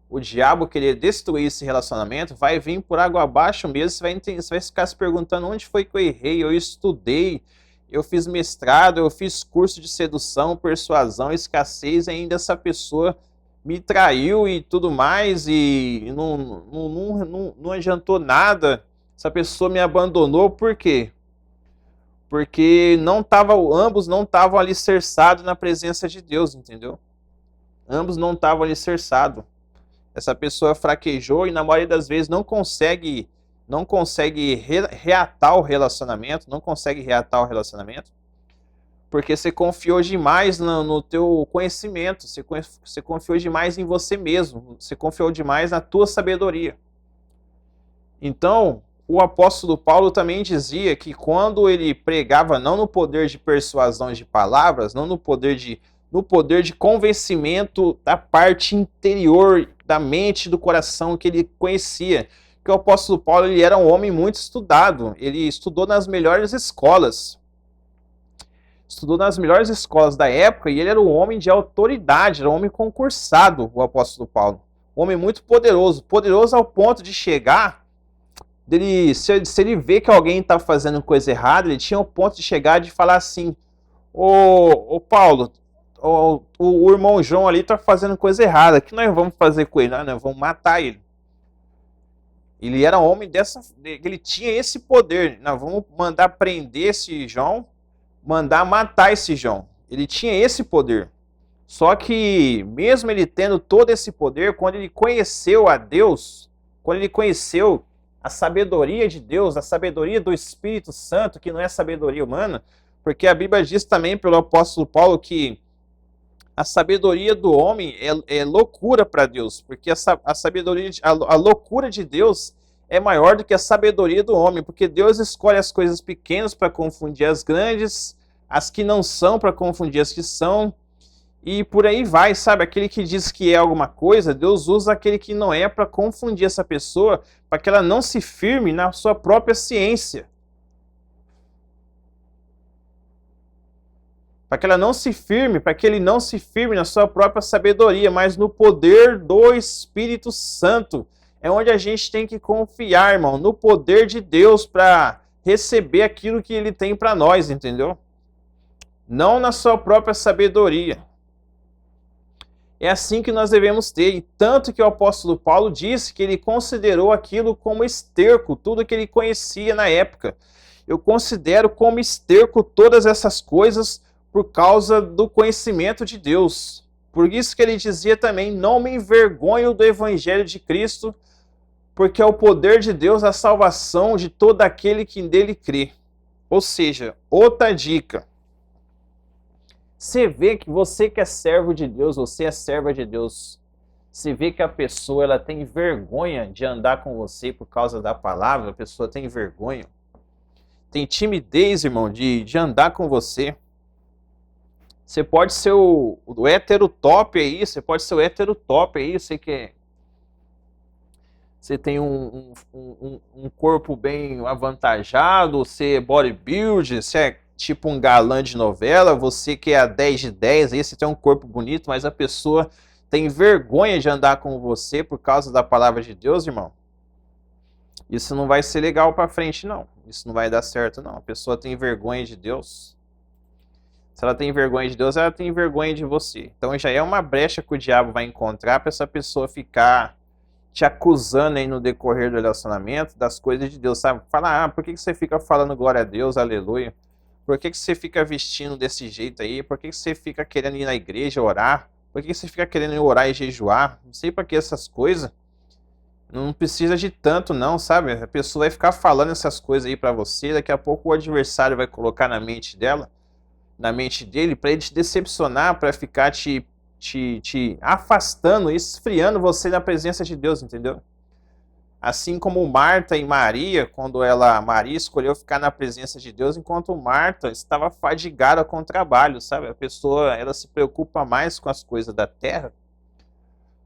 o diabo querer destruir esse relacionamento, vai vir por água abaixo mesmo, você vai ficar se perguntando onde foi que eu errei, eu estudei, eu fiz mestrado, eu fiz curso de sedução, persuasão, escassez, e ainda essa pessoa me traiu e tudo mais, e não adiantou nada, essa pessoa me abandonou, por quê? Porque ambos não estavam alicerçados na presença de Deus, entendeu? Ambos não estavam alicerçados. Essa pessoa fraquejou e na maioria das vezes não consegue reatar o relacionamento, porque você confiou demais no teu conhecimento, você confiou demais em você mesmo, você confiou demais na tua sabedoria. Então, o apóstolo Paulo também dizia que quando ele pregava não no poder de persuasão de palavras, não no poder de convencimento da parte interior da mente, do coração que ele conhecia, que o apóstolo Paulo ele era um homem muito estudado, ele estudou nas melhores escolas, da época, e ele era um homem de autoridade, era um homem concursado, o apóstolo Paulo, um homem muito poderoso ao ponto de chegar, se ele vê que alguém está fazendo coisa errada, ele tinha o ponto de chegar e de falar assim, ô Paulo, o irmão João ali está fazendo coisa errada, o que nós vamos fazer com ele? Nós vamos matar ele. Ele era um homem ele tinha esse poder, nós vamos mandar prender esse João, mandar matar esse João. Ele tinha esse poder. Só que, mesmo ele tendo todo esse poder, quando ele conheceu a Deus, quando ele conheceu a sabedoria de Deus, a sabedoria do Espírito Santo, que não é sabedoria humana, porque a Bíblia diz também pelo apóstolo Paulo que a sabedoria do homem é loucura para Deus, porque a loucura de Deus é maior do que a sabedoria do homem, porque Deus escolhe as coisas pequenas para confundir as grandes, as que não são para confundir as que são, e por aí vai, sabe? Aquele que diz que é alguma coisa, Deus usa aquele que não é para confundir essa pessoa, para que ela não se firme na sua própria ciência. Para que ele não se firme na sua própria sabedoria, mas no poder do Espírito Santo. é onde a gente tem que confiar, irmão, no poder de Deus para receber aquilo que Ele tem para nós, entendeu? Não na sua própria sabedoria. É assim que nós devemos ter. E tanto que o apóstolo Paulo disse que ele considerou aquilo como esterco, tudo que ele conhecia na época. Eu considero como esterco todas essas coisas por causa do conhecimento de Deus. Por isso que ele dizia também, não me envergonho do evangelho de Cristo, porque é o poder de Deus a salvação de todo aquele que nele crê. Ou seja, outra dica. Você vê que você que é servo de Deus, você é serva de Deus. Você vê que a pessoa ela tem vergonha de andar com você por causa da palavra, a pessoa tem vergonha. Tem timidez, irmão, de andar com você. Você pode ser o hétero top aí, você pode ser o hétero top aí, você que você tem um corpo bem avantajado, você é bodybuilder, você é tipo um galã de novela, você que é a 10 de 10, aí você tem um corpo bonito, mas a pessoa tem vergonha de andar com você por causa da palavra de Deus, irmão. Isso não vai ser legal para frente, não. Isso não vai dar certo, não. A pessoa tem vergonha de Deus. Se ela tem vergonha de Deus, ela tem vergonha de você. Então já é uma brecha que o diabo vai encontrar para essa pessoa ficar te acusando aí no decorrer do relacionamento das coisas de Deus, sabe? Fala, por que você fica falando glória a Deus, aleluia? Por que você fica vestindo desse jeito aí? Por que você fica querendo ir na igreja orar? Por que você fica querendo orar e jejuar? Não sei para que essas coisas. Não precisa de tanto não, sabe? A pessoa vai ficar falando essas coisas aí para você, daqui a pouco o adversário vai colocar na mente dela, na mente dele, para ele te decepcionar, para ficar te afastando, esfriando você da presença de Deus, entendeu? Assim como Marta e Maria, quando Maria escolheu ficar na presença de Deus, enquanto Marta estava fadigada com o trabalho, sabe? A pessoa, ela se preocupa mais com as coisas da terra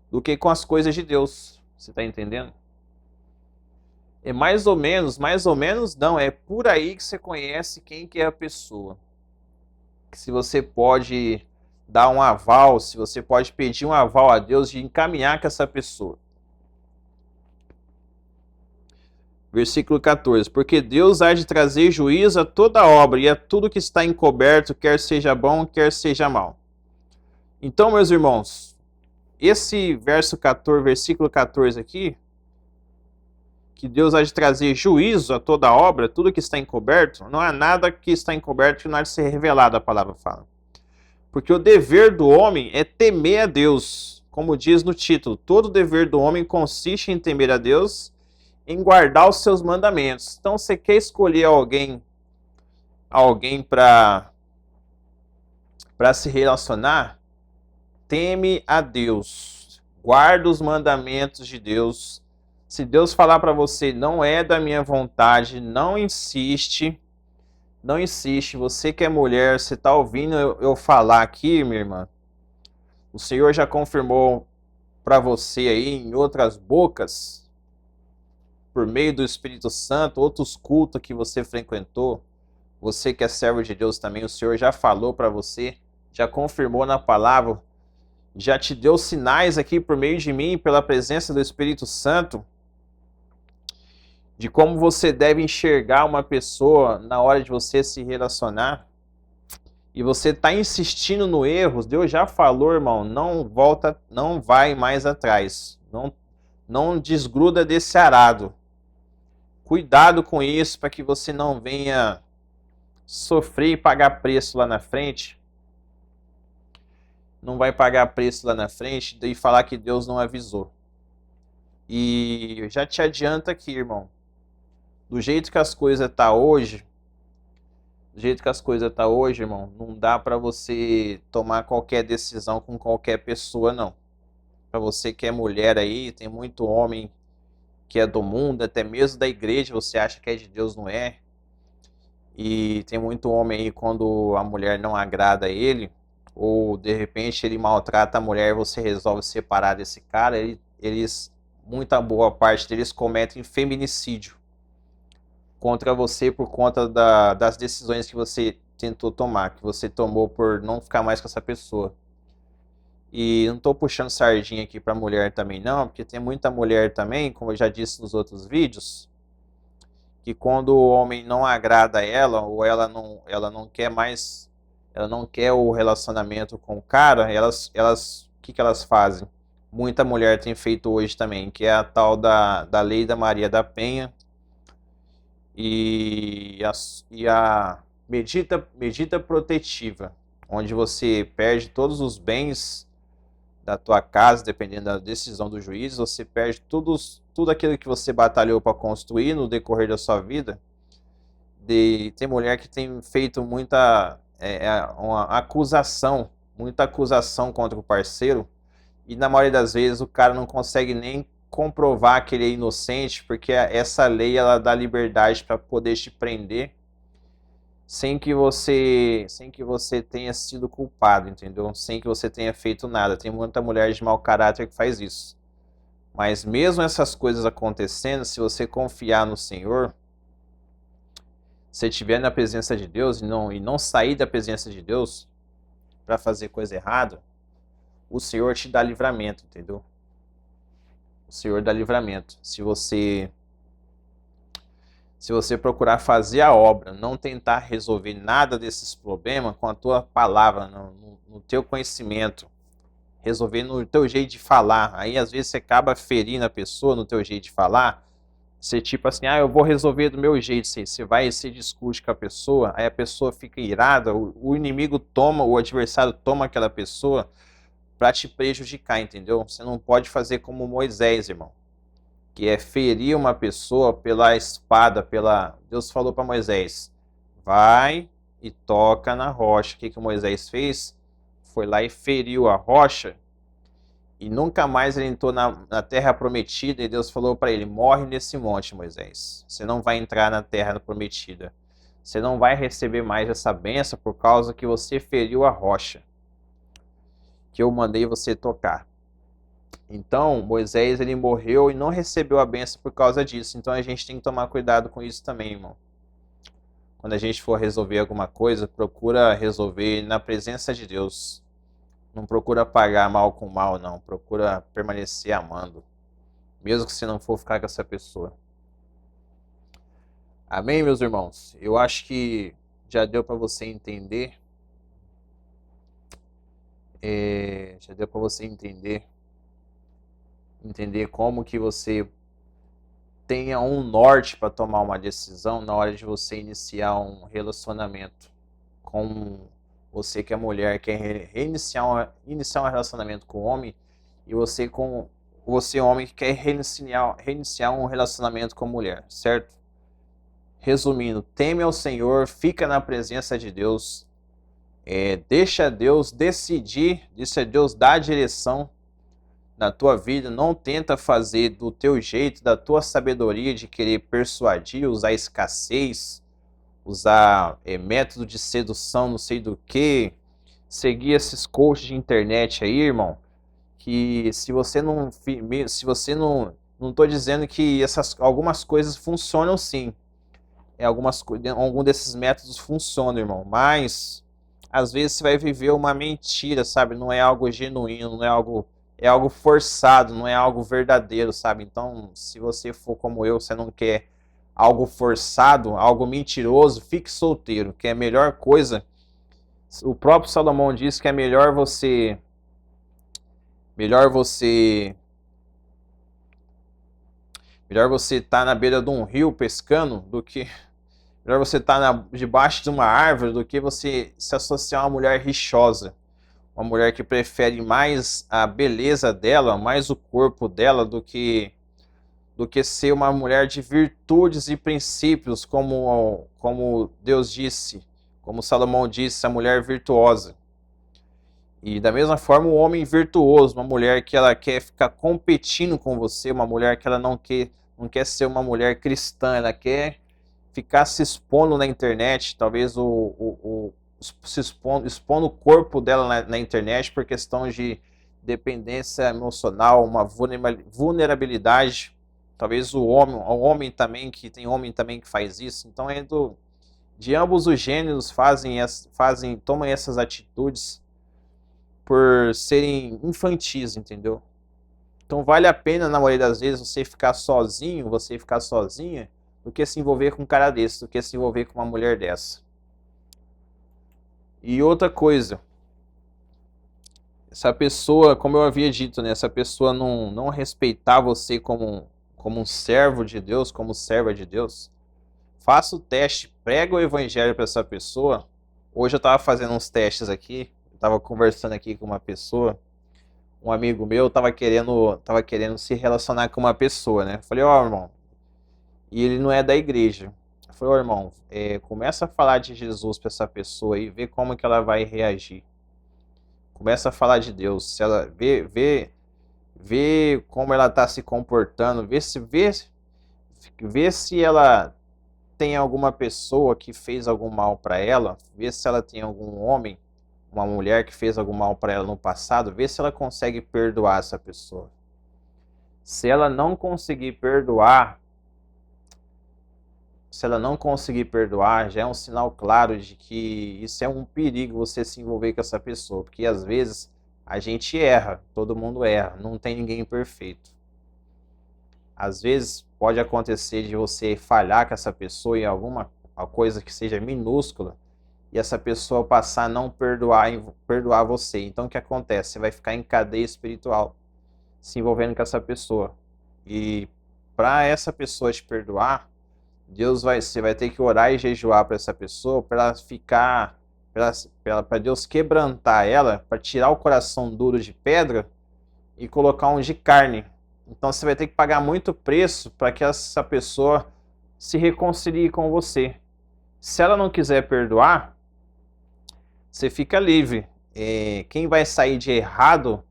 do que com as coisas de Deus. Você está entendendo? É mais ou menos não, é por aí que você conhece quem que é a pessoa. Se você pode dar um aval, se você pode pedir um aval a Deus de encaminhar com essa pessoa. Versículo 14. Porque Deus há de trazer juízo a toda obra e a tudo que está encoberto, quer seja bom, quer seja mal. Então, meus irmãos, esse versículo 14 aqui, que Deus há de trazer juízo a toda obra, tudo que está encoberto, não há nada que está encoberto que não há de ser revelado, a palavra fala. Porque o dever do homem é temer a Deus. Como diz no título, todo dever do homem consiste em temer a Deus, em guardar os seus mandamentos. Então, você quer escolher alguém para se relacionar? Teme a Deus. Guarda os mandamentos de Deus. Se Deus falar para você, não é da minha vontade, não insiste. Não insiste. Você que é mulher, você está ouvindo eu falar aqui, minha irmã? O Senhor já confirmou para você aí em outras bocas, por meio do Espírito Santo, outros cultos que você frequentou, você que é servo de Deus também, o Senhor já falou para você, já confirmou na palavra, já te deu sinais aqui por meio de mim, pela presença do Espírito Santo, de como você deve enxergar uma pessoa na hora de você se relacionar, e você está insistindo no erro, Deus já falou, irmão, não volta, não vai mais atrás, não desgruda desse arado. Cuidado com isso para que você não venha sofrer e pagar preço lá na frente. Não vai pagar preço lá na frente e falar que Deus não avisou. E já te adianta aqui, irmão. Do jeito que as coisas tá hoje, irmão, não dá para você tomar qualquer decisão com qualquer pessoa, não. Para você que é mulher aí, tem muito homem que é do mundo, até mesmo da igreja, você acha que é de Deus, não é? E tem muito homem aí, quando a mulher não agrada a ele, ou de repente ele maltrata a mulher, você resolve separar desse cara, muita boa parte deles cometem feminicídio contra você por conta das decisões que você tentou tomar, que você tomou por não ficar mais com essa pessoa. E não estou puxando sardinha aqui para mulher também não, porque tem muita mulher também, como eu já disse nos outros vídeos, que quando o homem não agrada ela, ou ela não quer mais, ela não quer o relacionamento com o cara, o que elas fazem? Muita mulher tem feito hoje também, que é a tal da lei da Maria da Penha e a medida protetiva, onde você perde todos os bens da tua casa, dependendo da decisão do juiz, você perde tudo aquilo que você batalhou para construir no decorrer da sua vida. Tem mulher que tem feito uma acusação, muita acusação contra o parceiro, e na maioria das vezes o cara não consegue nem comprovar que ele é inocente, porque essa lei ela dá liberdade para poder te prender sem que você tenha sido culpado, entendeu? Sem que você tenha feito nada. Tem muita mulher de mau caráter que faz isso. Mas mesmo essas coisas acontecendo, se você confiar no Senhor, se estiver na presença de Deus e não sair da presença de Deus para fazer coisa errada, o Senhor te dá livramento, entendeu? O Senhor dá livramento. Se você procurar fazer a obra, não tentar resolver nada desses problemas com a tua palavra, no teu conhecimento, resolver no teu jeito de falar, aí às vezes você acaba ferindo a pessoa no teu jeito de falar, você tipo assim, eu vou resolver do meu jeito, você vai e se discute com a pessoa, aí a pessoa fica irada, o inimigo toma, o adversário toma aquela pessoa para te prejudicar, entendeu? Você não pode fazer como Moisés, irmão, que é ferir uma pessoa pela espada, Deus falou para Moisés, vai e toca na rocha. O que Moisés fez? Foi lá e feriu a rocha, e nunca mais ele entrou na terra prometida, e Deus falou para ele, morre nesse monte, Moisés. Você não vai entrar na terra prometida. Você não vai receber mais essa bênção por causa que você feriu a rocha que eu mandei você tocar. Então, Moisés ele morreu e não recebeu a bênção por causa disso. Então a gente tem que tomar cuidado com isso também, irmão. Quando a gente for resolver alguma coisa, procura resolver na presença de Deus. Não procura pagar mal com mal, não. Procura permanecer amando. Mesmo que você não for ficar com essa pessoa. Amém, meus irmãos? Eu acho que já deu para você entender. Já deu para você entender como que você tenha um norte para tomar uma decisão na hora de você iniciar um relacionamento com você que é mulher, quer iniciar um relacionamento com o homem, e você homem que quer reiniciar um relacionamento com a mulher, certo? Resumindo, teme ao Senhor, fica na presença de Deus, deixa Deus decidir, deixa Deus dar a direção na tua vida, não tenta fazer do teu jeito, da tua sabedoria de querer persuadir, usar escassez, usar método de sedução, não sei do que, seguir esses coaches de internet aí, irmão, que se você não tô dizendo que algumas coisas funcionam sim, algum desses métodos funcionam, irmão, mas às vezes você vai viver uma mentira, sabe? Não é algo genuíno, não é algo forçado, não é algo verdadeiro, sabe? Então, se você for como eu, você não quer algo forçado, algo mentiroso, fique solteiro, que é a melhor coisa. O próprio Salomão diz que é melhor você estar na beira de um rio pescando do que melhor você estar debaixo de uma árvore do que você se associar a uma mulher rixosa. Uma mulher que prefere mais a beleza dela, mais o corpo dela, do que ser uma mulher de virtudes e princípios, como Deus disse, como Salomão disse, a mulher virtuosa. E da mesma forma, o homem virtuoso, uma mulher que ela quer ficar competindo com você, uma mulher que ela não quer ser uma mulher cristã, ela quer ficar se expondo na internet, talvez expondo o corpo dela na internet por questão de dependência emocional, uma vulnerabilidade. Talvez o homem também, que tem homem também que faz isso. Então de ambos os gêneros tomam essas atitudes. por serem infantis, entendeu? Então vale a pena, na maioria das vezes, você ficar sozinho, você ficar sozinha, do que se envolver com um cara desse, do que se envolver com uma mulher dessa. E outra coisa, essa pessoa, como eu havia dito, né, essa pessoa não respeitar você como um servo de Deus, como serva de Deus, faça o teste, prega o evangelho para essa pessoa. Hoje eu estava fazendo uns testes aqui, estava conversando aqui com uma pessoa, um amigo meu estava querendo se relacionar com uma pessoa, né? Falei, ó, irmão, e ele não é da igreja. Eu falei, ó, irmão, começa a falar de Jesus para essa pessoa aí, vê como que ela vai reagir. Começa a falar de Deus, se ela vê como ela está se comportando, vê se ela tem alguma pessoa que fez algum mal para ela, vê se ela tem algum homem, uma mulher que fez algum mal para ela no passado, vê se ela consegue perdoar essa pessoa. Se ela não conseguir perdoar, já é um sinal claro de que isso é um perigo você se envolver com essa pessoa, porque às vezes a gente erra, todo mundo erra, não tem ninguém perfeito. Às vezes pode acontecer de você falhar com essa pessoa em alguma coisa que seja minúscula e essa pessoa passar a não perdoar você. Então o que acontece? Você vai ficar em cadeia espiritual se envolvendo com essa pessoa. E para essa pessoa te perdoar, você vai ter que orar e jejuar para essa pessoa, para Deus quebrantar ela, para tirar o coração duro de pedra e colocar um de carne. Então você vai ter que pagar muito preço para que essa pessoa se reconcilie com você. Se ela não quiser perdoar, você fica livre. Quem vai sair de errado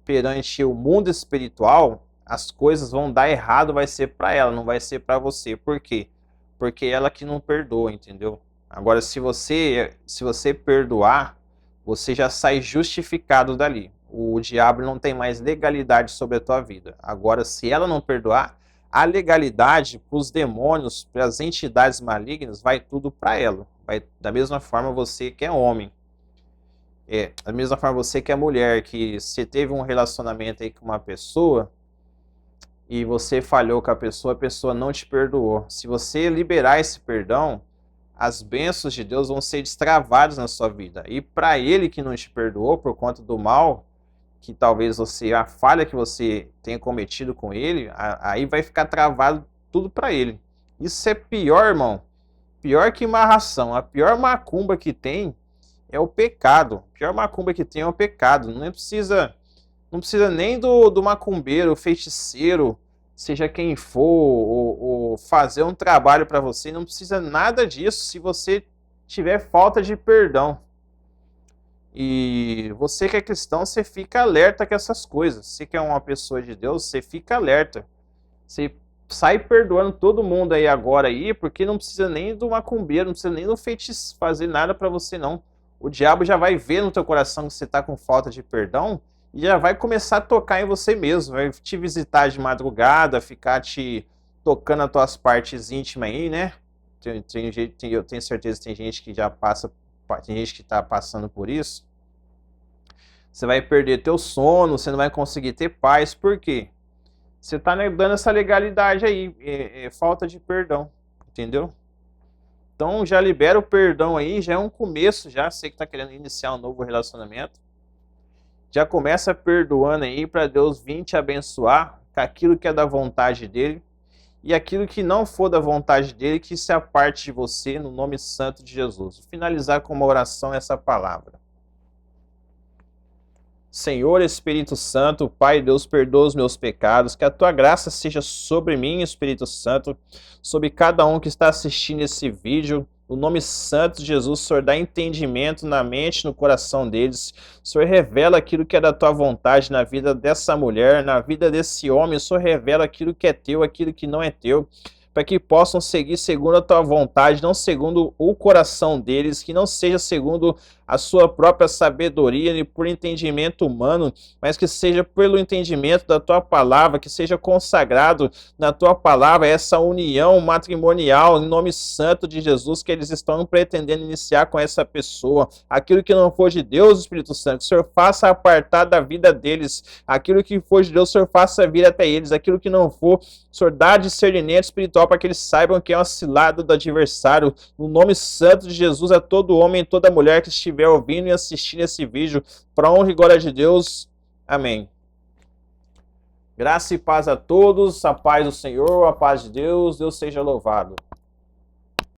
perante o mundo espiritual, as coisas vão dar errado, vai ser para ela, não vai ser para você. Por quê? Porque ela que não perdoa, entendeu? Agora, se você perdoar, você já sai justificado dali. O diabo não tem mais legalidade sobre a tua vida. Agora, se ela não perdoar, a legalidade para os demônios, para as entidades malignas, vai tudo para ela. Da mesma forma você que é homem. Da mesma forma você que é mulher, que você teve um relacionamento aí com uma pessoa e você falhou com a pessoa não te perdoou. Se você liberar esse perdão, as bênçãos de Deus vão ser destravadas na sua vida. E para ele que não te perdoou por conta do mal, que talvez a falha que você tenha cometido com ele, aí vai ficar travado tudo para ele. Isso é pior, irmão. Pior que amarração. A pior macumba que tem é o pecado. A pior macumba que tem é o pecado. Não precisa nem do macumbeiro, feiticeiro, seja quem for, ou fazer um trabalho para você. Não precisa nada disso se você tiver falta de perdão. E você que é cristão, você fica alerta com essas coisas. Você que é uma pessoa de Deus, você fica alerta. Você sai perdoando todo mundo aí agora aí, porque não precisa nem do macumbeiro, não precisa nem do feitiço fazer nada para você não. O diabo já vai ver no teu coração que você está com falta de perdão e já vai começar a tocar em você mesmo. Vai te visitar de madrugada, ficar te tocando as tuas partes íntimas aí, né? Eu tenho certeza que tem gente que já passa, tem gente que está passando por isso. Você vai perder teu sono, você não vai conseguir ter paz. Por quê? Você está dando essa legalidade aí, falta de perdão, entendeu? Então já libera o perdão aí, já é um começo, já você que está querendo iniciar um novo relacionamento. Já começa perdoando aí para Deus vir te abençoar com aquilo que é da vontade dele e aquilo que não for da vontade dele, que se aparte de você no nome santo de Jesus. Vou finalizar com uma oração essa palavra. Senhor Espírito Santo, Pai Deus, perdoa os meus pecados, que a tua graça seja sobre mim, Espírito Santo, sobre cada um que está assistindo esse vídeo. No nome santo de Jesus, o Senhor dá entendimento na mente, no coração deles. O Senhor revela aquilo que é da tua vontade na vida dessa mulher, na vida desse homem. O Senhor revela aquilo que é teu, aquilo que não é teu. para que possam seguir segundo a tua vontade, não segundo o coração deles, que não seja segundo a sua própria sabedoria e por entendimento humano, mas que seja pelo entendimento da tua palavra, que seja consagrado na tua palavra essa união matrimonial em nome santo de Jesus que eles estão pretendendo iniciar com essa pessoa. Aquilo que não for de Deus, Espírito Santo, que o Senhor faça apartar da vida deles. Aquilo que for de Deus, o Senhor faça vir até eles. Aquilo que não for, o Senhor dá discernimento espiritual para que eles saibam que é uma cilada do adversário. No nome santo de Jesus, a todo homem e toda mulher que estiver ouvindo e assistindo esse vídeo, para honra e glória de Deus. Amém. Graça e paz a todos, a paz do Senhor, a paz de Deus, Deus seja louvado.